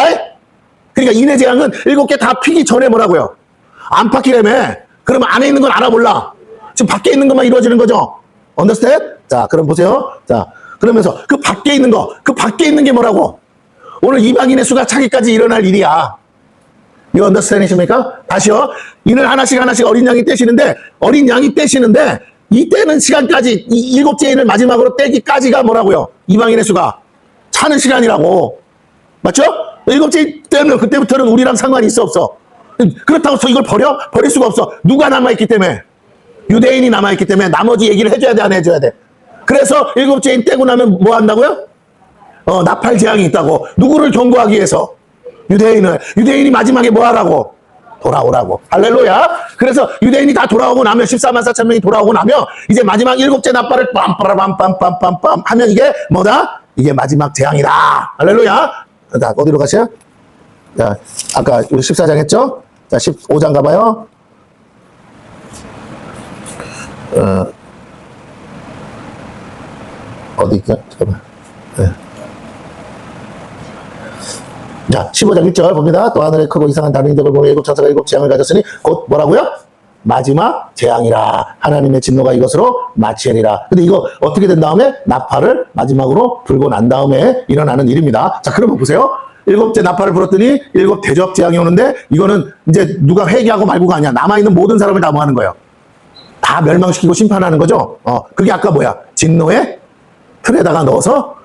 그러니까 인의 재앙은 7개 다 피기 전에 뭐라고요? 안 팠기라며. 그러면 안에 있는 건 알아볼라. 지금 밖에 있는 것만 이루어지는 거죠. 언더스탠? 자, 그럼 보세요. 자, 그러면서 그 밖에 있는 게 뭐라고? 오늘 이방인의 수가 차기까지 일어날 일이야. 이거 언더스탠이십니까? 다시요. 인을 하나씩 어린 양이 떼시는데 이 떼는 시간까지 이 7째 인을 마지막으로 떼기까지가 뭐라고요? 이방인의 수가 차는 시간이라고. 맞죠? 7째 떼면 그때부터는 우리랑 상관이 있어 없어? 그렇다고 해서 이걸 버릴 수가 없어. 누가 남아있기 때문에? 유대인이 남아있기 때문에 나머지 얘기를 해줘야 돼, 안 해줘야 돼? 그래서 7째 인 떼고 나면 뭐 한다고요? 나팔 재앙이 있다고. 누구를 경고하기 위해서? 유대인이 마지막에 뭐 하라고? 돌아오라고. 할렐루야. 그래서 유대인이 다 돌아오고 나면 14만 4천 명이 돌아오고 나면 이제 마지막 7째 나팔을 빰빰빰빰빰빰 하면 이게 뭐다? 이게 마지막 재앙이다. 할렐루야. 자, 어디로 가세요? 자, 아까 우리 14장 했죠? 자, 15장 가봐요. 어디 있죠? 잠깐만. 네. 자, 15장 1절 봅니다. 또 하늘에 크고 이상한 다른 인격을 보며 7 천사가 7 재앙을 가졌으니 곧 뭐라고요? 마지막 재앙이라. 하나님의 진노가 이것으로 마치리라. 근데 이거 어떻게 된 다음에 나팔을 마지막으로 불고 난 다음에 일어나는 일입니다. 자, 그러면 보세요. 7째 나팔을 불었더니 7 대접 재앙이 오는데 이거는 이제 누가 회개하고 말고가 아니야. 남아있는 모든 사람을 다 뭐하는 거예요? 다 멸망시키고 심판하는 거죠. 그게 아까 뭐야? 진노의 틀에다가 넣어서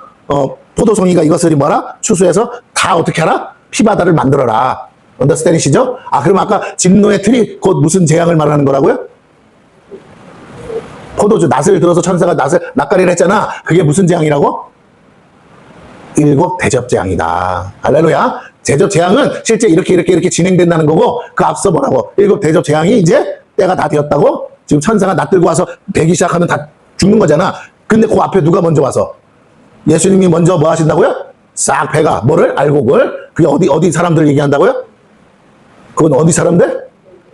포도송이가 이것을 뭐라? 추수해서 다 어떻게 하라? 피바다를 만들어라. 언더스탠이시죠? 아, 그럼 아까 진노의 틀이 곧 무슨 재앙을 말하는 거라고요? 포도주 낫을 들어서 천사가 낫가리를 했잖아. 그게 무슨 재앙이라고? 일곱 대접 재앙이다. 할렐루야. 대접 재앙은 실제 이렇게 진행된다는 거고, 그 앞서 뭐라고? 일곱 대접 재앙이 이제 때가 다 되었다고? 지금 천사가 낫 들고 와서 배기 시작하면 다 죽는 거잖아. 근데 그 앞에 누가 먼저 와서? 예수님이 먼저 뭐 하신다고요? 싹 배가 뭐를? 알곡을. 그게 어디 사람들 얘기한다고요? 그건 어디 사람들?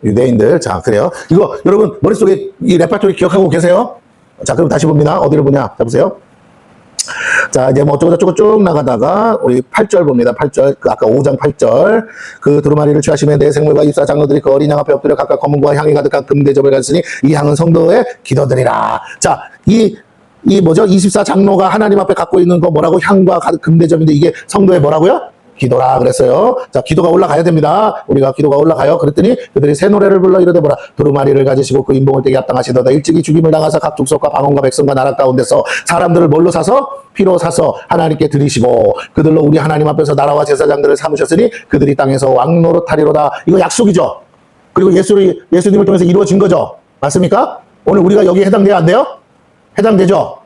유대인들. 자, 그래요. 이거 여러분 머릿속에 이 레파토리 기억하고 계세요? 자, 그럼 다시 봅니다. 어디를 보냐? 자, 보세요. 자, 이제 뭐 어쩌고저쩌고 쭉 나가다가 우리 8절 봅니다. 8절. 그 아까 5장 8절. 그 두루마리를 취하시면 내 생물과 24장로들이 그 어린 양 앞에 엎드려 각각 검은과 향이 가득한 금대접을 가졌으니 이 향은 성도의 기도드리라. 자, 이 뭐죠? 24장로가 하나님 앞에 갖고 있는 거 뭐라고? 향과 금대접인데 이게 성도의 뭐라고요? 기도라 그랬어요. 자, 기도가 올라가야 됩니다. 우리가 기도가 올라가요. 그랬더니 그들이 새 노래를 불러 이르되 뭐라? 두루마리를 가지시고 그 인봉을 떼게 합당하시도다. 일찍이 죽임을 당하사 각 족속과 방언과 백성과 나라 가운데서 사람들을 뭘로 사서? 피로 사서 하나님께 드리시고 그들로 우리 하나님 앞에서 나라와 제사장들을 삼으셨으니 그들이 땅에서 왕노릇 하리로다. 이거 약속이죠. 그리고 예수님을 통해서 이루어진 거죠. 맞습니까? 오늘 우리가 여기에 해당돼야 안 돼요? 해당되죠.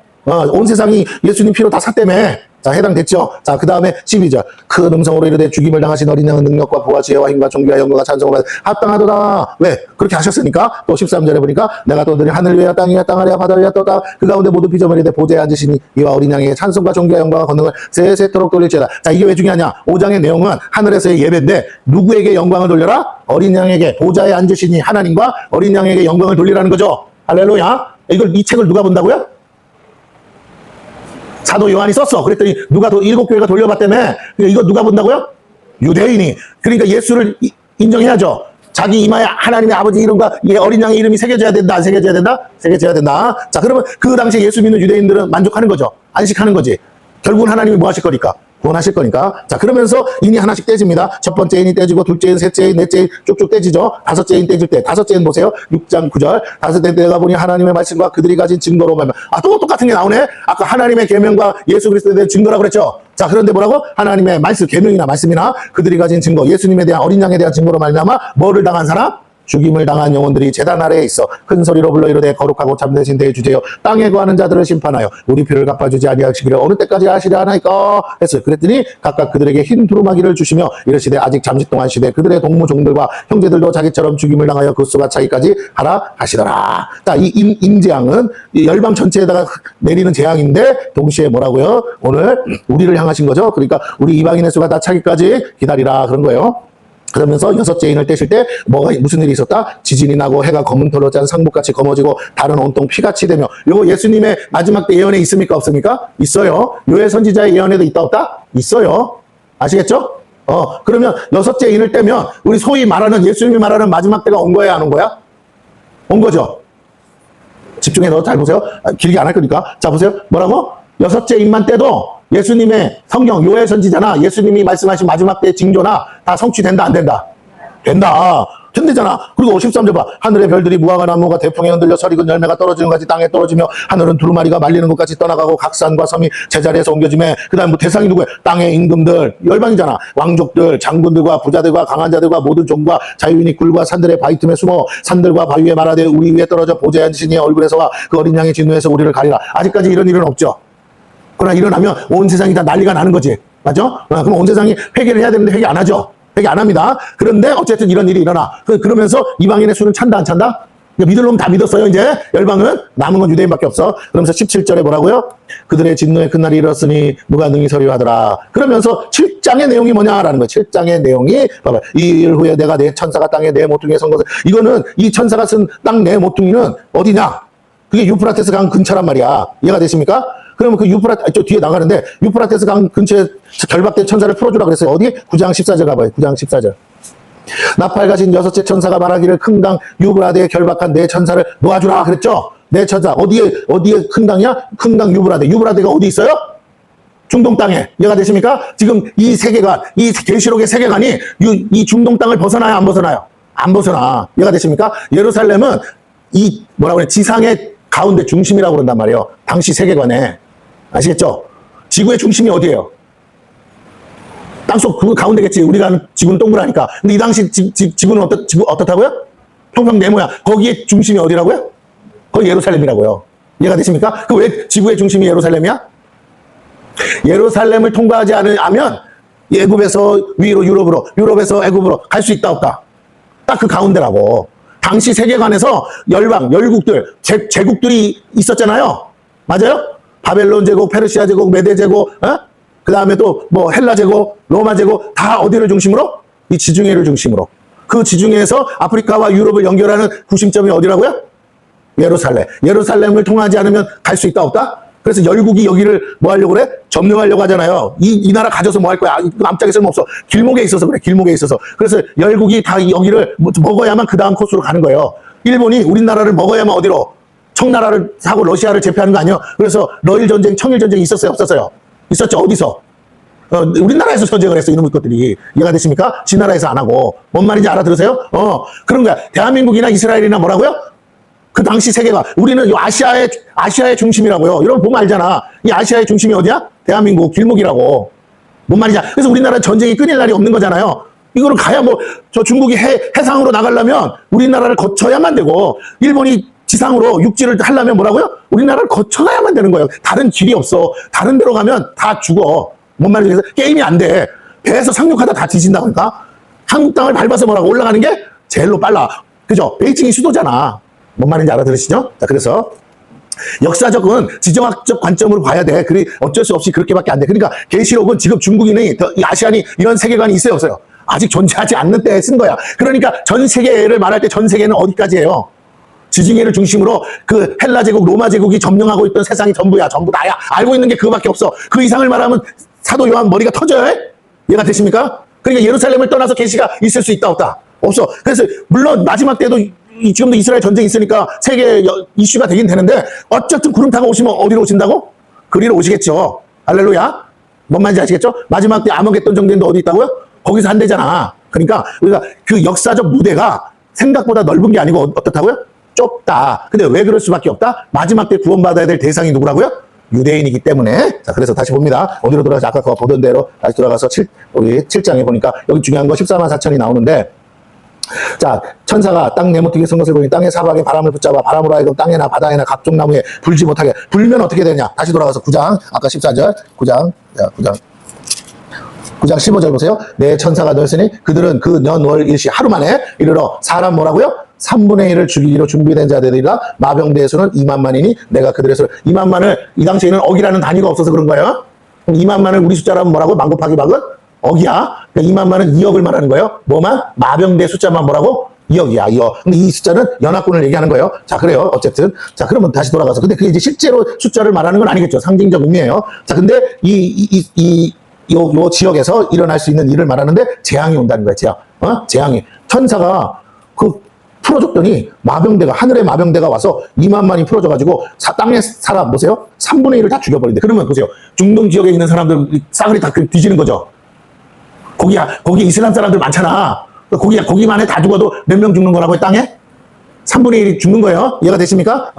온 세상이 예수님 피로 다 샀다며. 자, 해당됐죠. 자, 그 다음에 12절. 큰 음성으로 이르되 죽임을 당하신 어린 양은 능력과 부와 지혜와 힘과 존귀와 영광과 찬송을 합당하도다. 왜? 그렇게 하셨으니까. 또 13절에 보니까 내가 또 너희 하늘 위에 땅 아래와 바다 위에 떠다 그 가운데 모두 피조물이 되 보좌에 앉으시니 이와 어린 양에게 찬송과 존귀와 영광과 권능을 세세토록 돌릴지어다. 자, 이게 왜 중요하냐? 5장의 내용은 하늘에서의 예배인데 누구에게 영광을 돌려라? 어린 양에게 보좌에 앉으시니 하나님과 어린 양에게 영광을 돌리라는 거죠. 할렐루야. 이 책을 누가 본다고요? 사도 요한이 썼어. 그랬더니 누가 일곱 교회가 돌려봤다며. 그러니까 이거 누가 본다고요? 유대인이. 그러니까 예수를 인정해야죠. 자기 이마에 하나님의 아버지 이름과 어린 양의 이름이 새겨져야 된다. 안 새겨져야 된다? 새겨져야 된다. 자, 그러면 그 당시에 예수 믿는 유대인들은 만족하는 거죠. 안식하는 거지. 결국은 하나님이 뭐 하실 거니까? 구원하실 거니까. 자, 그러면서 인이 하나씩 떼집니다. 첫 번째 인이 떼지고, 둘째 인, 셋째 인, 넷째 인 쭉쭉 떼지죠. 다섯째 인 떼질 때. 다섯째 인 보세요. 6장 9절. 다섯째 인 떼가 보니 하나님의 말씀과 그들이 가진 증거로 말면. 아, 또 똑같은 게 나오네? 아까 하나님의 계명과 예수 그리스도에 대한 증거라고 그랬죠? 자, 그런데 뭐라고? 하나님의 말씀, 계명이나 말씀이나 그들이 가진 증거, 예수님에 대한 어린 양에 대한 증거로 말미암아 뭐를 당한 사람? 죽임을 당한 영혼들이 제단 아래에 있어 큰 소리로 불러 이르되 거룩하고 참되신 대의 주제여 땅에 거하는 자들을 심판하여 우리 피를 갚아주지 아니하시기를 어느 때까지 하시려 하나이까 했어요. 그랬더니 각각 그들에게 흰 두루마기를 주시며 이르시되 아직 잠시 동안 시되 그들의 동무종들과 형제들도 자기처럼 죽임을 당하여 그 수가 차기까지 하라 하시더라. 자, 이 임재앙은 열방 전체에다가 내리는 재앙인데 동시에 뭐라고요? 오늘 우리를 향하신 거죠. 그러니까 우리 이방인의 수가 다 차기까지 기다리라 그런 거예요. 그러면서 여섯째 인을 떼실 때 무슨 일이 있었다? 지진이 나고 해가 검은 털로 짠 상복같이 검어지고 달은 온통 피같이 되며. 요거 예수님의 마지막 때 예언에 있습니까? 없습니까? 있어요. 요엘 선지자의 예언에도 있다 없다? 있어요. 아시겠죠? 그러면 여섯째 인을 떼면 우리 소위 말하는 예수님이 말하는 마지막 때가 온 거야 안 온 거야? 온 거죠. 집중해서 잘 보세요. 길게 안 할 거니까. 자, 보세요. 뭐라고? 여섯째 인만 떼도 예수님의 성경, 요엘 선지자나 예수님이 말씀하신 마지막 때의 징조나 다 성취된다, 안 된다? 된다. 된대잖아. 그리고 13절 봐. 하늘의 별들이 무화과 나무가 대풍에 흔들려 설익은 열매가 떨어지는 것같이 땅에 떨어지며 하늘은 두루마리가 말리는 것같이 떠나가고 각 산과 섬이 제자리에서 옮겨지며 그 다음 뭐 대상이 누구야? 땅의 임금들, 열방이잖아. 왕족들, 장군들과 부자들과 강한 자들과 모든 종과 자유인이 굴과 산들의 바위 틈에 숨어 산들과 바위에 말하되 우리 위에 떨어져 보좌에 앉으신 이의 얼굴에서와 그 어린 양의 진노에서 우리를 가리라. 아직까지 이런 일은 없죠. 그러나 일어나면 온 세상이 다 난리가 나는 거지. 맞죠? 그럼 온 세상이 회개를 해야 되는데 회개 안 하죠. 회개 안 합니다. 그런데 어쨌든 이런 일이 일어나. 그러면서 이방인의 수는 찬다 안 찬다? 믿을 놈 다 믿었어요. 이제 열방은 남은 건 유대인밖에 없어. 그러면서 17절에 뭐라고요? 그들의 진노의 큰 날이 이르렀으니 누가 능히 서리하더라. 그러면서 7장의 내용이 뭐냐라는 거예요. 7장의 내용이 봐봐. 이 일 후에 내가 내 천사가 땅에 내 모퉁이에 선 것을. 이거는 이 천사가 쓴 땅 내 모퉁이는 어디냐? 그게 유프라테스 강 근처란 말이야. 이해가 되십니까? 그러면 그 저 뒤에 나가는데 유프라테스 강 근처에 결박된 천사를 풀어주라 그랬어요. 어디? 9장 14절 가봐요. 9장 14절. 나팔 가진 여섯째 천사가 말하기를 큰 강 유브라데에 결박한 내 천사를 놓아주라 그랬죠. 내 천사 어디에 큰 강이야? 큰 강 유브라데. 유브라데가 어디 있어요? 중동 땅에. 이해가 되십니까? 지금 이 세계관, 이 계시록의 세계관이 이 중동 땅을 벗어나요? 안 벗어나요? 안 벗어나. 이해가 되십니까? 예루살렘은 이 뭐라고 그래? 지상의 가운데 중심이라고 그런단 말이에요. 당시 세계관에. 아시겠죠? 지구의 중심이 어디예요? 땅속 그 가운데겠지. 우리가 아는 지구는 동그라니까. 근데 이 당시 지구는 어떻다고요? 평평 네모야. 거기에 중심이 어디라고요? 거기 예루살렘이라고요. 이해가 되십니까? 그 왜 지구의 중심이 예루살렘이야? 예루살렘을 통과하지 않으면 애굽에서 위로 유럽으로, 유럽에서 애굽으로 갈 수 있다 없다? 딱 그 가운데라고. 당시 세계관에서 열방, 열국들, 제국들이 있었잖아요. 맞아요? 바벨론 제국, 페르시아 제국, 메데 제국, 그 다음에 또 뭐 헬라 제국, 로마 제국, 다 어디를 중심으로? 이 지중해를 중심으로. 그 지중해에서 아프리카와 유럽을 연결하는 구심점이 어디라고요? 예루살렘. 예루살렘을 통하지 않으면 갈 수 있다 없다? 그래서 열국이 여기를 뭐 하려고 그래? 점령하려고 하잖아요. 이 나라 가져서 뭐 할 거야? 남쪽에 쓸모없어. 길목에 있어서 그래. 길목에 있어서. 그래서 열국이 다 여기를 먹어야만 그 다음 코스로 가는 거예요. 일본이 우리나라를 먹어야만 어디로? 청나라를 하고 러시아를 제패하는 거 아니에요? 그래서 러일 전쟁, 청일 전쟁이 있었어요? 없었어요? 있었죠. 어디서? 우리나라에서 전쟁을 했어. 이놈의 것들이. 이해가 되십니까? 지 나라에서 안 하고. 뭔 말인지 알아들으세요? 그런 거야. 대한민국이나 이스라엘이나 뭐라고요? 그 당시 세계가. 우리는 이 아시아의 중심이라고요. 여러분 보면 알잖아. 이 아시아의 중심이 어디야? 대한민국 길목이라고. 뭔 말이냐. 그래서 우리나라 전쟁이 끊일 날이 없는 거잖아요. 이거를 가야 뭐, 저 중국이 해상으로 나가려면 우리나라를 거쳐야만 되고, 일본이 지상으로 육지를 하려면 뭐라고요? 우리나라를 거쳐가야만 되는 거예요. 다른 길이 없어. 다른 데로 가면 다 죽어. 뭔 말인지 게임이 안 돼. 배에서 상륙하다 다 뒤진다 보니까 한국 땅을 밟아서 뭐라고 올라가는 게 제일로 빨라. 그죠? 베이징이 수도잖아. 뭔 말인지 알아들으시죠? 자, 그래서 역사적은 지정학적 관점으로 봐야 돼. 그리 어쩔 수 없이 그렇게밖에 안 돼. 그러니까 계시록은 지금 중국인이, 이 아시안이 이런 세계관이 있어요, 없어요? 아직 존재하지 않는 때에 쓴 거야. 그러니까 전 세계를 말할 때 전 세계는 어디까지예요? 지중해를 중심으로 그 헬라 제국, 로마 제국이 점령하고 있던 세상이 전부야. 전부 다야. 알고 있는 게 그거밖에 없어. 그 이상을 말하면 사도 요한 머리가 터져요. 이해가 되십니까? 그러니까 예루살렘을 떠나서 계시가 있을 수 있다 없다? 없어. 그래서 물론 마지막 때도 지금도 이스라엘 전쟁이 있으니까 세계 이슈가 되긴 되는데 어쨌든 구름 타고 오시면 어디로 오신다고? 그리로 오시겠죠. 할렐루야. 뭔 말인지 아시겠죠? 마지막 때 아머겟돈 정대인도 어디 있다고요? 거기서 한대잖아. 그러니까 우리가 그 역사적 무대가 생각보다 넓은 게 아니고 어떻다고요? 좁다. 근데 왜 그럴 수밖에 없다? 마지막 때 구원받아야 될 대상이 누구라고요? 유대인이기 때문에. 자, 그래서 다시 봅니다. 어디로 돌아가서 아까 보던 대로 다시 돌아가서 우리 7장에 보니까 여기 중요한 거 14만 4천이 나오는데, 자, 천사가 땅 네모뜨게 선 것을 보니 땅의 사방에 바람을 붙잡아 바람으로 하여금 땅에나 바다에나 각종 나무에 불지 못하게. 불면 어떻게 되냐? 다시 돌아가서 9장, 아까 14절, 9장 15절 보세요. 내 천사가 넣었으니 그들은 그 년, 월, 일시 하루 만에 이르러 사람 뭐라고요? 3분의 1을 죽이기로 준비된 자들이라. 마병대의 수는 2만만이니 내가 그들의 수를. 2만만을, 이 당시에는 억이라는 단위가 없어서 그런 거예요. 그럼 2만만을 우리 숫자라면 뭐라고? 만 곱하기 박은 억이야. 그러니까 2만만은 2억을 말하는 거예요. 뭐만? 마병대 숫자만 뭐라고? 2억이야, 2억. 근데 이 숫자는 연합군을 얘기하는 거예요. 자, 그래요. 어쨌든. 자, 그러면 다시 돌아가서. 근데 그게 이제 실제로 숫자를 말하는 건 아니겠죠. 상징적 의미예요. 자, 근데 요 지역에서 일어날 수 있는 일을 말하는데 재앙이 온다는 거야, 재앙. 재앙이. 천사가 풀어줬더니 마병대가, 하늘의 마병대가 와서 2만만이 풀어져가지고 땅의 사람, 보세요. 3분의 1을 다 죽여버린대. 그러면 보세요. 중동 지역에 있는 사람들 싸그리 다 뒤지는 거죠. 거기 이슬람 사람들 많잖아. 거기만 해 다 죽어도 몇 명 죽는 거라고요, 땅에? 3분의 1이 죽는 거예요. 이해가 되십니까?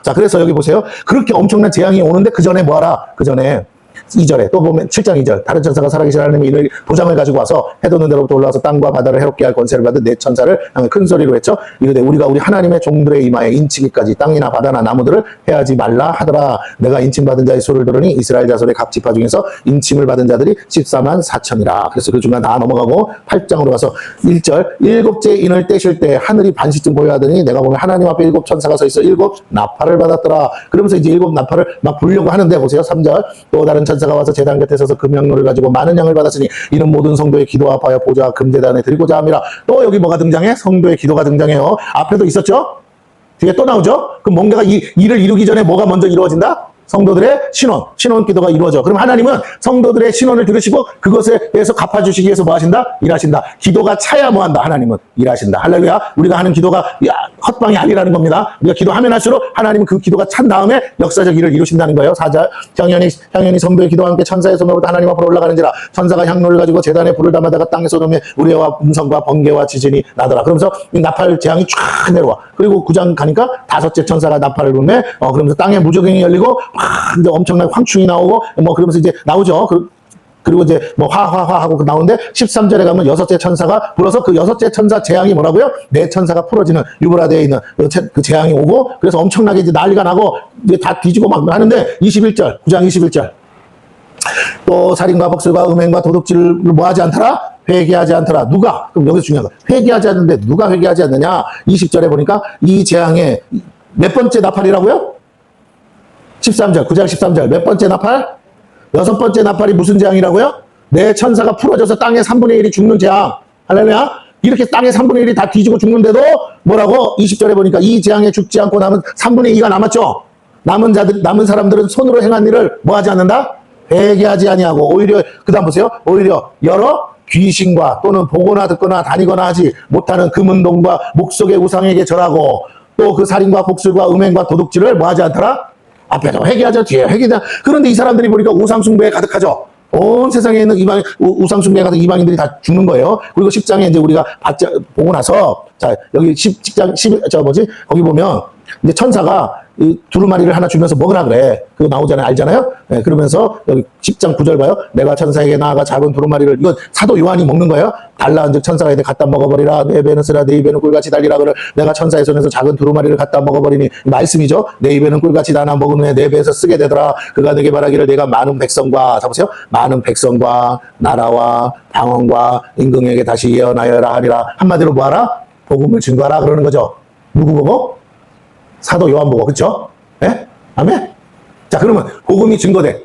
자, 그래서 여기 보세요. 그렇게 엄청난 재앙이 오는데 그 전에 뭐 하라? 그 전에 2절에 또 보면 7장 2절 다른 천사가 살아계신 하나님의 이를 보장을 가지고 와서 해돋 는 데로부터 올라와서 땅과 바다를 해롭게 할 권세를 받은 내 천사를 향해 큰 소리로 했죠. 이르되 우리가 우리 하나님의 종들의 이마에 인치기까지 땅이나 바다나 나무들을 해하지 말라 하더라. 내가 인침받은 자의 소를 들으니 이스라엘 자손의 각 지파 중에서 인침을 받은 자들이 14만 4천이라. 그래서 그 중간 다 넘어가고 8장으로 가서 1절 일곱째 인을 떼실 때 하늘이 반시쯤 보여하더니 내가 보면 하나님 앞에 7 천사가 서 있어 7 나팔을 받았더라. 그러면서 이제 7 나팔을 막 불려고 하는데 보세요. 3절 또 다른 천사가 와서 제단 곁에 서서 금향로를 가지고 많은 양을 받았으니 이는 모든 성도의 기도 아파여 보좌 금제단에 드리고자 함이라. 또 여기 뭐가 등장해? 성도의 기도가 등장해요. 앞에도 있었죠? 뒤에 또 나오죠? 그럼 뭔가가 이 일을 이루기 전에 뭐가 먼저 이루어진다? 성도들의 신원 기도가 이루어져. 그럼 하나님은 성도들의 신원을 들으시고 그것에 대해서 갚아주시기 위해서 뭐 하신다? 일하신다. 기도가 차야 뭐 한다? 하나님은 일하신다. 할렐루야. 우리가 하는 기도가 헛방이 아니라는 겁니다. 우리가 기도하면 할수록 하나님은 그 기도가 찬 다음에 역사적 일을 이루신다는 거예요. 4절 향연이 선부의 기도와 함께 천사의 소명보다 하나님 앞으로 올라가는지라. 천사가 향로를 가지고 제단에 불을 담아다가 땅에 쏟으며 우레와 음성과 번개와 지진이 나더라. 그러면서 이 나팔 재앙이 쫙 내려와. 그리고 9장 가니까 5째 천사가 나팔을 불매. 그러면서 땅에 무저갱이 열리고 이제 엄청난 황충이 나오고 뭐 그러면서 이제 나오죠. 그리고 이제 뭐 하고 나오는데 13절에 가면 여섯째 천사가 불어서 그 여섯째 천사 재앙이 뭐라고요? 네 천사가 풀어지는 유브라데에 있는 그 재앙이 오고 그래서 엄청나게 이제 난리가 나고 이제 다 뒤지고 막 하는데 21절 9장 21절 또 살인과 복술과 음행과 도둑질을 뭐 하지 않더라? 회개하지 않더라. 누가? 그럼 여기서 중요한 거. 회개하지 않는데 누가 회개하지 않느냐? 20절에 보니까 이 재앙의 몇 번째 나팔이라고요? 13절, 9장 13절. 몇 번째 나팔? 여섯 번째 나팔이 무슨 재앙이라고요? 내 천사가 풀어져서 땅의 3분의 1이 죽는 재앙. 할렐루야? 이렇게 땅의 3분의 1이 다 뒤지고 죽는데도 뭐라고? 20절에 보니까 이 재앙에 죽지 않고 남은 3분의 2가 남았죠? 남은 사람들은 손으로 행한 일을 뭐 하지 않는다? 회개하지 아니하고 오히려 그 다음 보세요. 오히려 여러 귀신과 또는 보거나 듣거나 다니거나 하지 못하는 금은동과 목속의 우상에게 절하고 또 그 살인과 복술과 음행과 도둑질을 뭐 하지 않더라? 앞에서 회개하자 뒤에 회개하자. 그런데 이 사람들이 보니까 우상숭배에 가득하죠. 온 세상에 있는 우상숭배에 가득 이방인들이 다 죽는 거예요. 그리고 10장에 이제 우리가 보고 나서 자 여기 10장 10 거기 보면 이제 천사가 이 두루마리를 하나 주면서 먹으라 그래. 그거 나오잖아요. 알잖아요? 네, 그러면서 여기 10장 9절 봐요. 내가 천사에게 나아가 작은 두루마리를, 이건 사도 요한이 먹는 거예요. 달라, 즉 천사가 이제 갖다 먹어버리라. 내 입에는 쓰라, 내 입에는 꿀같이 달리라. 그래. 내가 천사의 손에서 작은 두루마리를 갖다 먹어버리니, 말씀이죠. 내 입에는 꿀같이 나나 먹은 후에 내 배에서 쓰게 되더라. 그가 내게 말하기를 내가 많은 백성과, 잡으세요. 많은 백성과 나라와 방언과 임금에게 다시 예언하여라 하리라. 한마디로 뭐하라? 복음을 증거하라. 그러는 거죠. 누구 보고? 사도 요한 보고, 그쵸? 예? 아멘? 자, 그러면 복음이 증거되고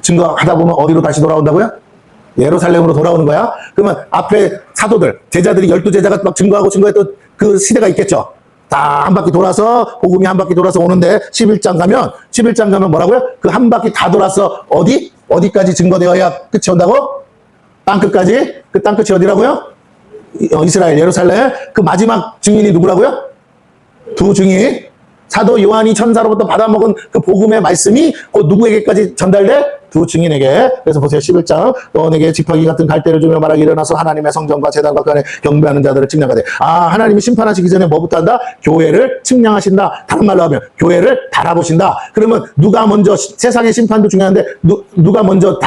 증거하다 보면 어디로 다시 돌아온다고요? 예루살렘으로 돌아오는 거야? 그러면 앞에 사도들, 제자들이 12제자가 막 증거했던 그 시대가 있겠죠? 다 한 바퀴 돌아서, 복음이 한 바퀴 돌아서 오는데 11장 가면 뭐라고요? 그 한 바퀴 다 돌아서 어디까지 증거되어야 끝이 온다고? 땅끝까지? 그 땅끝이 어디라고요? 이스라엘, 예루살렘. 그 마지막 증인이 누구라고요? 두 증인, 사도 요한이 천사로부터 받아먹은 그 복음의 말씀이 곧 누구에게까지 전달돼? 두 증인에게. 그래서 보세요. 11장 또 내게 지팡이 같은 갈대를 주며 말하기 일어나서 하나님의 성전과 제단과 그 안에 경배하는 자들을 측량하되. 아, 하나님이 심판하시기 전에 뭐부터 한다? 교회를 측량하신다. 다른 말로 하면 교회를 달아보신다. 그러면 누가 먼저, 세상의 심판도 중요한데 누가 먼저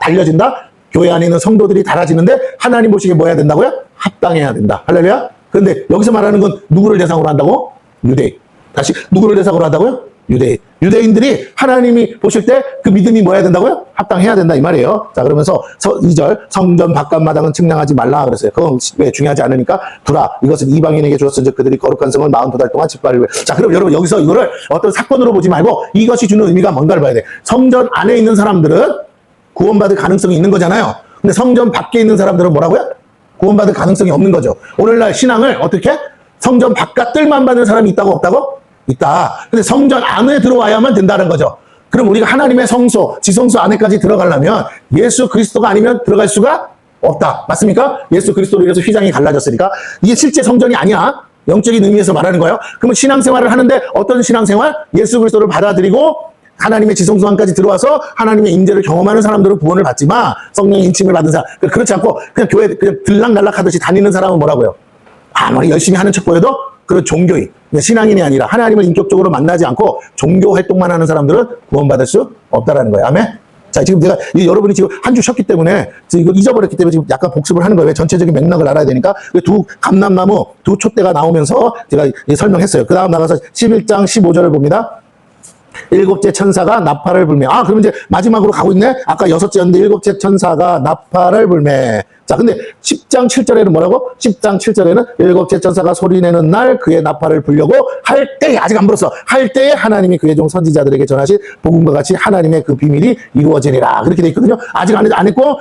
달려진다? 교회 안에 있는 성도들이 달아지는데 하나님 보시기에 뭐 해야 된다고요? 합당해야 된다. 할렐루야? 근데 여기서 말하는 건 누구를 대상으로 한다고? 유대인. 다시 누구를 대상으로 한다고요? 유대인. 유대인들이 하나님이 보실 때 그 믿음이 뭐 해야 된다고요? 합당해야 된다 이 말이에요. 자, 그러면서 2절 성전 바깥마당은 측량하지 말라 그랬어요. 그건 왜 중요하지 않으니까 두라. 이것은 이방인에게 주었은즉 그들이 거룩한 성을 42달 동안 짓밟을. 자, 그럼 여러분 여기서 이거를 어떤 사건으로 보지 말고 이것이 주는 의미가 뭔가를 봐야 돼. 성전 안에 있는 사람들은 구원받을 가능성이 있는 거잖아요. 근데 성전 밖에 있는 사람들은 뭐라고요? 구원받을 가능성이 없는 거죠. 오늘날 신앙을 어떻게? 성전 바깥 뜰만 받는 사람이 있다고 없다고? 있다. 근데 성전 안에 들어와야만 된다는 거죠. 그럼 우리가 하나님의 성소, 지성소 안에까지 들어가려면 예수 그리스도가 아니면 들어갈 수가 없다. 맞습니까? 예수 그리스도로 인해서 휘장이 갈라졌으니까. 이게 실제 성전이 아니야. 영적인 의미에서 말하는 거예요. 그러면 신앙생활을 하는데 어떤 신앙생활? 예수 그리스도를 받아들이고 하나님의 지성소 안까지 들어와서 하나님의 임재를 경험하는 사람들은 구원을 받지만 성령의 인침을 받은 사람, 그렇지 않고 그냥 교회 그냥 들락날락 하듯이 다니는 사람은 뭐라고요? 아무리 열심히 하는 척 보여도 그런 종교인, 신앙인이 아니라 하나님을 인격적으로 만나지 않고 종교 활동만 하는 사람들은 구원받을 수 없다라는 거예요. 아멘? 자, 지금 내가, 여러분이 지금 한 주 쉬었기 때문에, 지금 잊어버렸기 때문에 지금 약간 복습을 하는 거예요. 전체적인 맥락을 알아야 되니까. 두 감람나무, 두 촛대가 나오면서 제가 설명했어요. 그 다음 나가서 11장 15절을 봅니다. 일곱째 천사가 나팔을 불매. 아, 그럼 이제 마지막으로 가고 있네? 아까 여섯째였는데 일곱째 천사가 나팔을 불매. 자, 근데 10장 7절에는 뭐라고? 10장 7절에는 일곱째 천사가 소리내는 날 그의 나팔을 불려고 할 때에, 아직 안 불었어. 할 때에 하나님이 그의 종 선지자들에게 전하신 복음과 같이 하나님의 그 비밀이 이루어지리라. 그렇게 돼 있거든요. 아직 안 했고,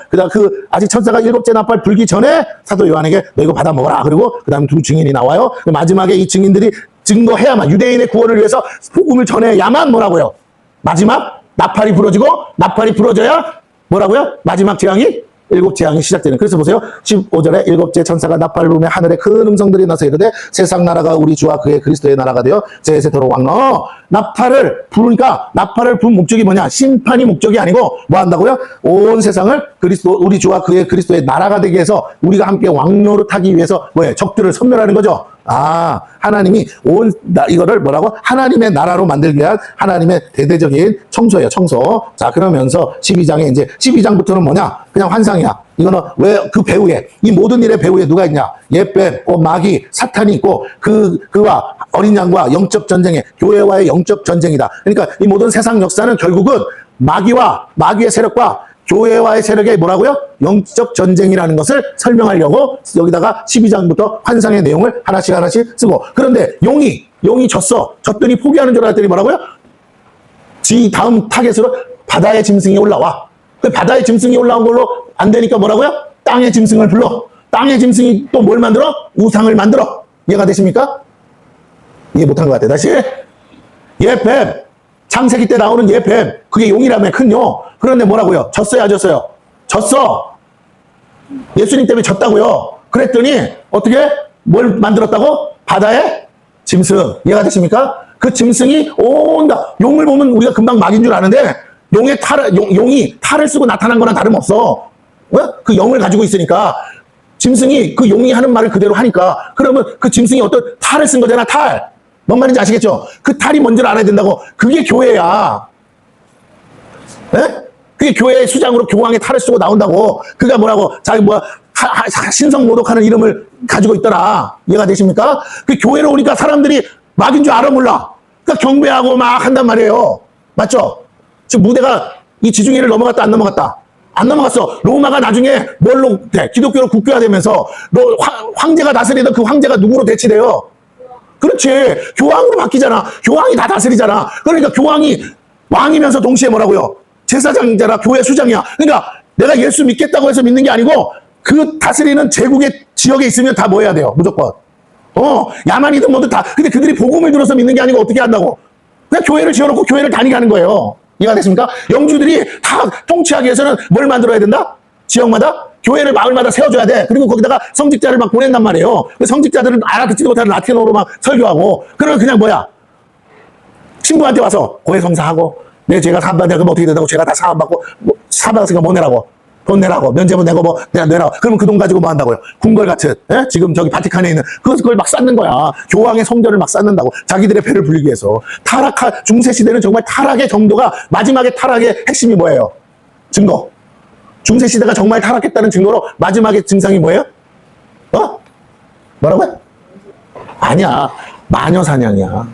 아직 천사가 일곱째 나팔 불기 전에 사도 요한에게 너 이거 받아 먹어라. 그리고 그 다음 두 증인이 나와요. 마지막에 이 증인들이 증거해야만, 유대인의 구원을 위해서 복음을 전해야만 뭐라고요? 마지막 나팔이 부러지고, 나팔이 부러져야 뭐라고요? 마지막 재앙이, 일곱 재앙이 시작되는. 그래서 보세요. 15절에 일곱째 천사가 나팔을 불며 하늘에 큰 음성들이 나서 이르되 세상 나라가 우리 주와 그의 그리스도의 나라가 되어 세세토록 왕노. 나팔을 부르니까 나팔을 부른 목적이 뭐냐? 심판이 목적이 아니고 뭐 한다고요? 온 세상을 우리 주와 그의 그리스도의 나라가 되게 해서 우리가 함께 왕노릇 하기 위해서 뭐예요? 적들을 섬멸하는 거죠. 하나님이 이거를 뭐라고? 하나님의 나라로 만들기 위한 하나님의 대대적인 청소예요, 청소. 자, 그러면서 12장에 이제 12장부터는 뭐냐? 그냥 환상이야. 이거는 왜 그 배후에, 이 모든 일의 배후에 누가 있냐? 옛뱀, 마귀, 사탄이 있고, 그와 어린 양과 영적 전쟁에, 교회와의 영적 전쟁이다. 그러니까 이 모든 세상 역사는 결국은 마귀의 세력과 교회와의 세력의 뭐라고요? 영적 전쟁이라는 것을 설명하려고 여기다가 12장부터 환상의 내용을 하나씩 쓰고. 그런데 용이 졌더니 포기하는 줄 알았더니 뭐라고요? 다음 타겟으로 바다의 짐승이 올라와. 그 바다의 짐승이 올라온 걸로 안 되니까 뭐라고요? 땅의 짐승을 불러. 땅의 짐승이 또 뭘 만들어? 우상을 만들어. 이해가 되십니까? 이해 못한 것 같아요. 다시. 뱀. 창세기 때 나오는 뱀. 그게 용이라며, 큰 용. 그런데 뭐라고요? 졌어요, 안 졌어요? 졌어. 예수님 때문에 졌다고요. 그랬더니 어떻게? 뭘 만들었다고? 바다의 짐승. 이해가 되십니까? 그 짐승이 온다. 용을 보면 우리가 금방 막인 줄 아는데 용이 탈을 쓰고 나타난 거랑 다름없어. 왜? 그 영을 가지고 있으니까. 짐승이 그 용이 하는 말을 그대로 하니까. 그러면 그 짐승이 어떤 탈을 쓴 거잖아, 탈. 뭔 말인지 아시겠죠? 그 탈이 뭔지를 알아야 된다고. 그게 교회야. 에? 그게 교회의 수장으로 교황의 탈을 쓰고 나온다고. 그가 뭐라고, 자기 신성 모독하는 이름을 가지고 있더라. 이해가 되십니까? 그 교회로 오니까 사람들이 막인 줄 알아 몰라. 그러니까 경배하고 막 한단 말이에요. 맞죠? 지금 무대가 이 지중해를 넘어갔다 안 넘어갔다? 안 넘어갔어. 로마가 나중에 뭘로 돼? 기독교로 국교화되면서 황제가 다스리던 그 황제가 누구로 대치돼요? 그렇지. 교황으로 바뀌잖아. 교황이 다 다스리잖아. 그러니까 교황이 왕이면서 동시에 뭐라고요? 제사장이잖아. 교회 수장이야. 그러니까 내가 예수 믿겠다고 해서 믿는 게 아니고 그 다스리는 제국의 지역에 있으면 다 뭐 해야 돼요? 무조건. 야만이든 뭐든 다. 근데 그들이 복음을 들어서 믿는 게 아니고 어떻게 한다고? 그냥 교회를 지어놓고 교회를 다니게 하는 거예요. 이해가 됐습니까? 영주들이 다 통치하기 위해서는 뭘 만들어야 된다? 지역마다? 교회를 마을마다 세워줘야 돼. 그리고 거기다가 성직자를 막 보낸단 말이에요. 그 성직자들은 알아듣지도 못하는 라틴어로 막 설교하고. 그러면 그냥 뭐야? 친구한테 와서 고해성사하고, 내 죄가 사함받으면 어떻게 된다고, 죄가 다 사함받고, 사함받았으니까 뭐 내라고. 돈 내라고. 면제부 내고 뭐, 내라고. 그러면 그 돈 가지고 뭐 한다고요? 궁궐 같은, 지금 저기 바티칸에 있는, 그걸 막 쌓는 거야. 교황의 성전을 막 쌓는다고. 자기들의 배를 불리기 위해서. 중세시대는 정말 타락의 정도가, 마지막에 타락의 핵심이 뭐예요? 증거. 중세시대가 정말 타락했다는 증거로 마지막의 증상이 뭐예요? 뭐라고요? 아니야. 마녀사냥이야.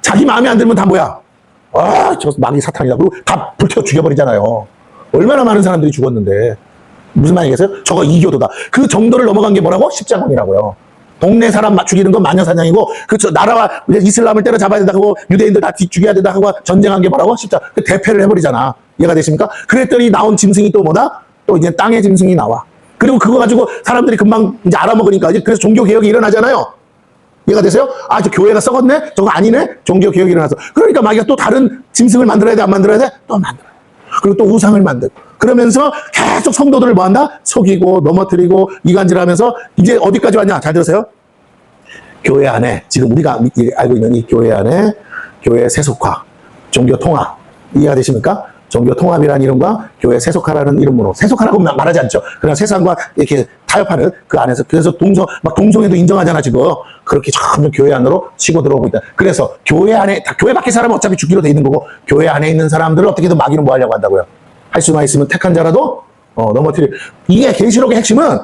자기 마음에 안 들면 다 뭐야? 저 마귀 사탄이다. 그리고 다 불태워 죽여버리잖아요. 얼마나 많은 사람들이 죽었는데. 무슨 말이겠어요? 저거 이교도다. 그 정도를 넘어간 게 뭐라고? 십자군이라고요. 동네 사람 죽이는 건 마녀사냥이고, 나라와 이슬람을 때려잡아야 된다 하고, 유대인들 다 죽여야 된다 하고, 전쟁한 게 뭐라고? 십자군. 그 대패를 해버리잖아. 이해가 되십니까? 그랬더니 나온 짐승이 또 뭐다? 또 이제 땅의 짐승이 나와. 그리고 그거 가지고 사람들이 금방 이제 알아먹으니까, 이제 그래서 종교개혁이 일어나잖아요. 이해가 되세요? 저 교회가 썩었네? 저거 아니네? 종교개혁이 일어나서. 그러니까 마귀가 또 다른 짐승을 만들어야 돼? 안 만들어야 돼? 또 만들어야 돼. 그리고 또 우상을 만들고. 그러면서 계속 성도들을 뭐 한다? 속이고, 넘어뜨리고, 이간질하면서 이제 어디까지 왔냐? 잘 들으세요? 교회 안에, 지금 우리가 알고 있는 이 교회 안에 교회 세속화, 종교 통합. 이해가 되십니까? 종교 통합이라는 이름과 교회 세속화라는 이름으로, 세속화라고 말하지 않죠. 그러나 세상과 이렇게 타협하는 그 안에서, 그래서 동성애도 인정하잖아, 지금. 그렇게 점점 교회 안으로 치고 들어오고 있다. 그래서 교회 안에, 교회 밖에 사람은 어차피 죽기로 돼 있는 거고, 교회 안에 있는 사람들을 어떻게든 마귀는 뭐 하려고 한다고요? 할 수만 있으면 택한 자라도 넘어뜨리. 이게 계시록의 핵심은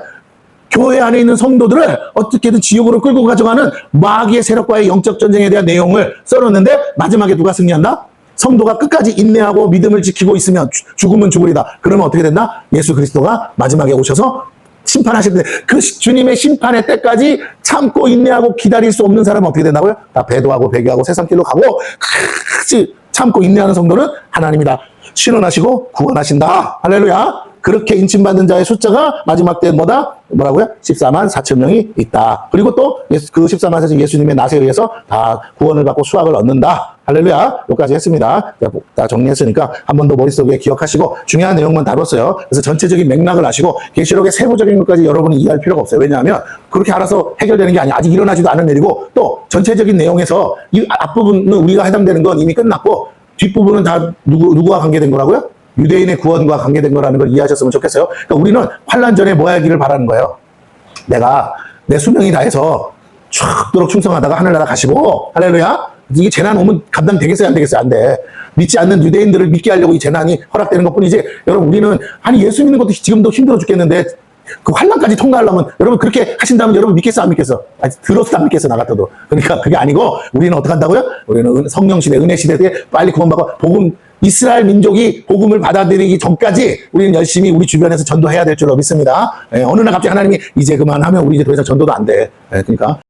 교회 안에 있는 성도들을 어떻게든 지옥으로 끌고 가져가는 마귀의 세력과의 영적 전쟁에 대한 내용을 써놓는데, 마지막에 누가 승리한다? 성도가 끝까지 인내하고 믿음을 지키고 있으면 죽으면 죽으리다. 그러면 어떻게 된다? 예수 그리스도가 마지막에 오셔서 심판하실 때, 그 주님의 심판의 때까지 참고 인내하고 기다릴 수 없는 사람은 어떻게 된다고요? 다 배도하고 배교하고 세상길로 가고, 끝까지 참고 인내하는 성도는 하나님이 다 신원하시고 구원하신다. 할렐루야. 그렇게 인침받는 자의 숫자가 마지막 때 뭐라고요? 14만 4천 명이 있다. 그리고 또 그 14만 4천 예수님의 낫에 의해서 다 구원을 받고 수확을 얻는다. 할렐루야. 여기까지 했습니다. 다 정리했으니까 한 번 더 머릿속에 기억하시고, 중요한 내용만 다뤘어요. 그래서 전체적인 맥락을 아시고, 계시록의 세부적인 것까지 여러분이 이해할 필요가 없어요. 왜냐하면 그렇게 알아서 해결되는 게 아니야. 아직 일어나지도 않은 일이고, 또 전체적인 내용에서 이 앞부분은 우리가 해당되는 건 이미 끝났고, 뒷부분은 다 누구와 관계된 거라고요? 유대인의 구원과 관계된 거라는 걸 이해하셨으면 좋겠어요. 그러니까 우리는 환란 전에 뭐 하기를 바라는 거예요. 내가 내 수명이 다해서 죽도록 충성하다가 하늘나라 가시고, 할렐루야. 이게 재난 오면 감당되겠어요, 안 되겠어요? 안 돼. 믿지 않는 유대인들을 믿게 하려고 이 재난이 허락되는 것 뿐이지, 여러분, 우리는, 아니, 예수 믿는 것도 지금도 힘들어 죽겠는데, 그 환난까지 통과하려면, 여러분, 그렇게 하신다면 여러분 믿겠어, 안 믿겠어? 아니, 들었어, 안 믿겠어, 나 같아도. 그러니까 그게 아니고, 우리는 어떻게 한다고요? 우리는 성령 시대, 은혜 시대에 빨리 구원받고, 복음, 이스라엘 민족이 복음을 받아들이기 전까지 우리는 열심히 우리 주변에서 전도해야 될 줄로 믿습니다. 어느 날 갑자기 하나님이 이제 그만하면 우리 이제 더 이상 전도도 안 돼. 그러니까.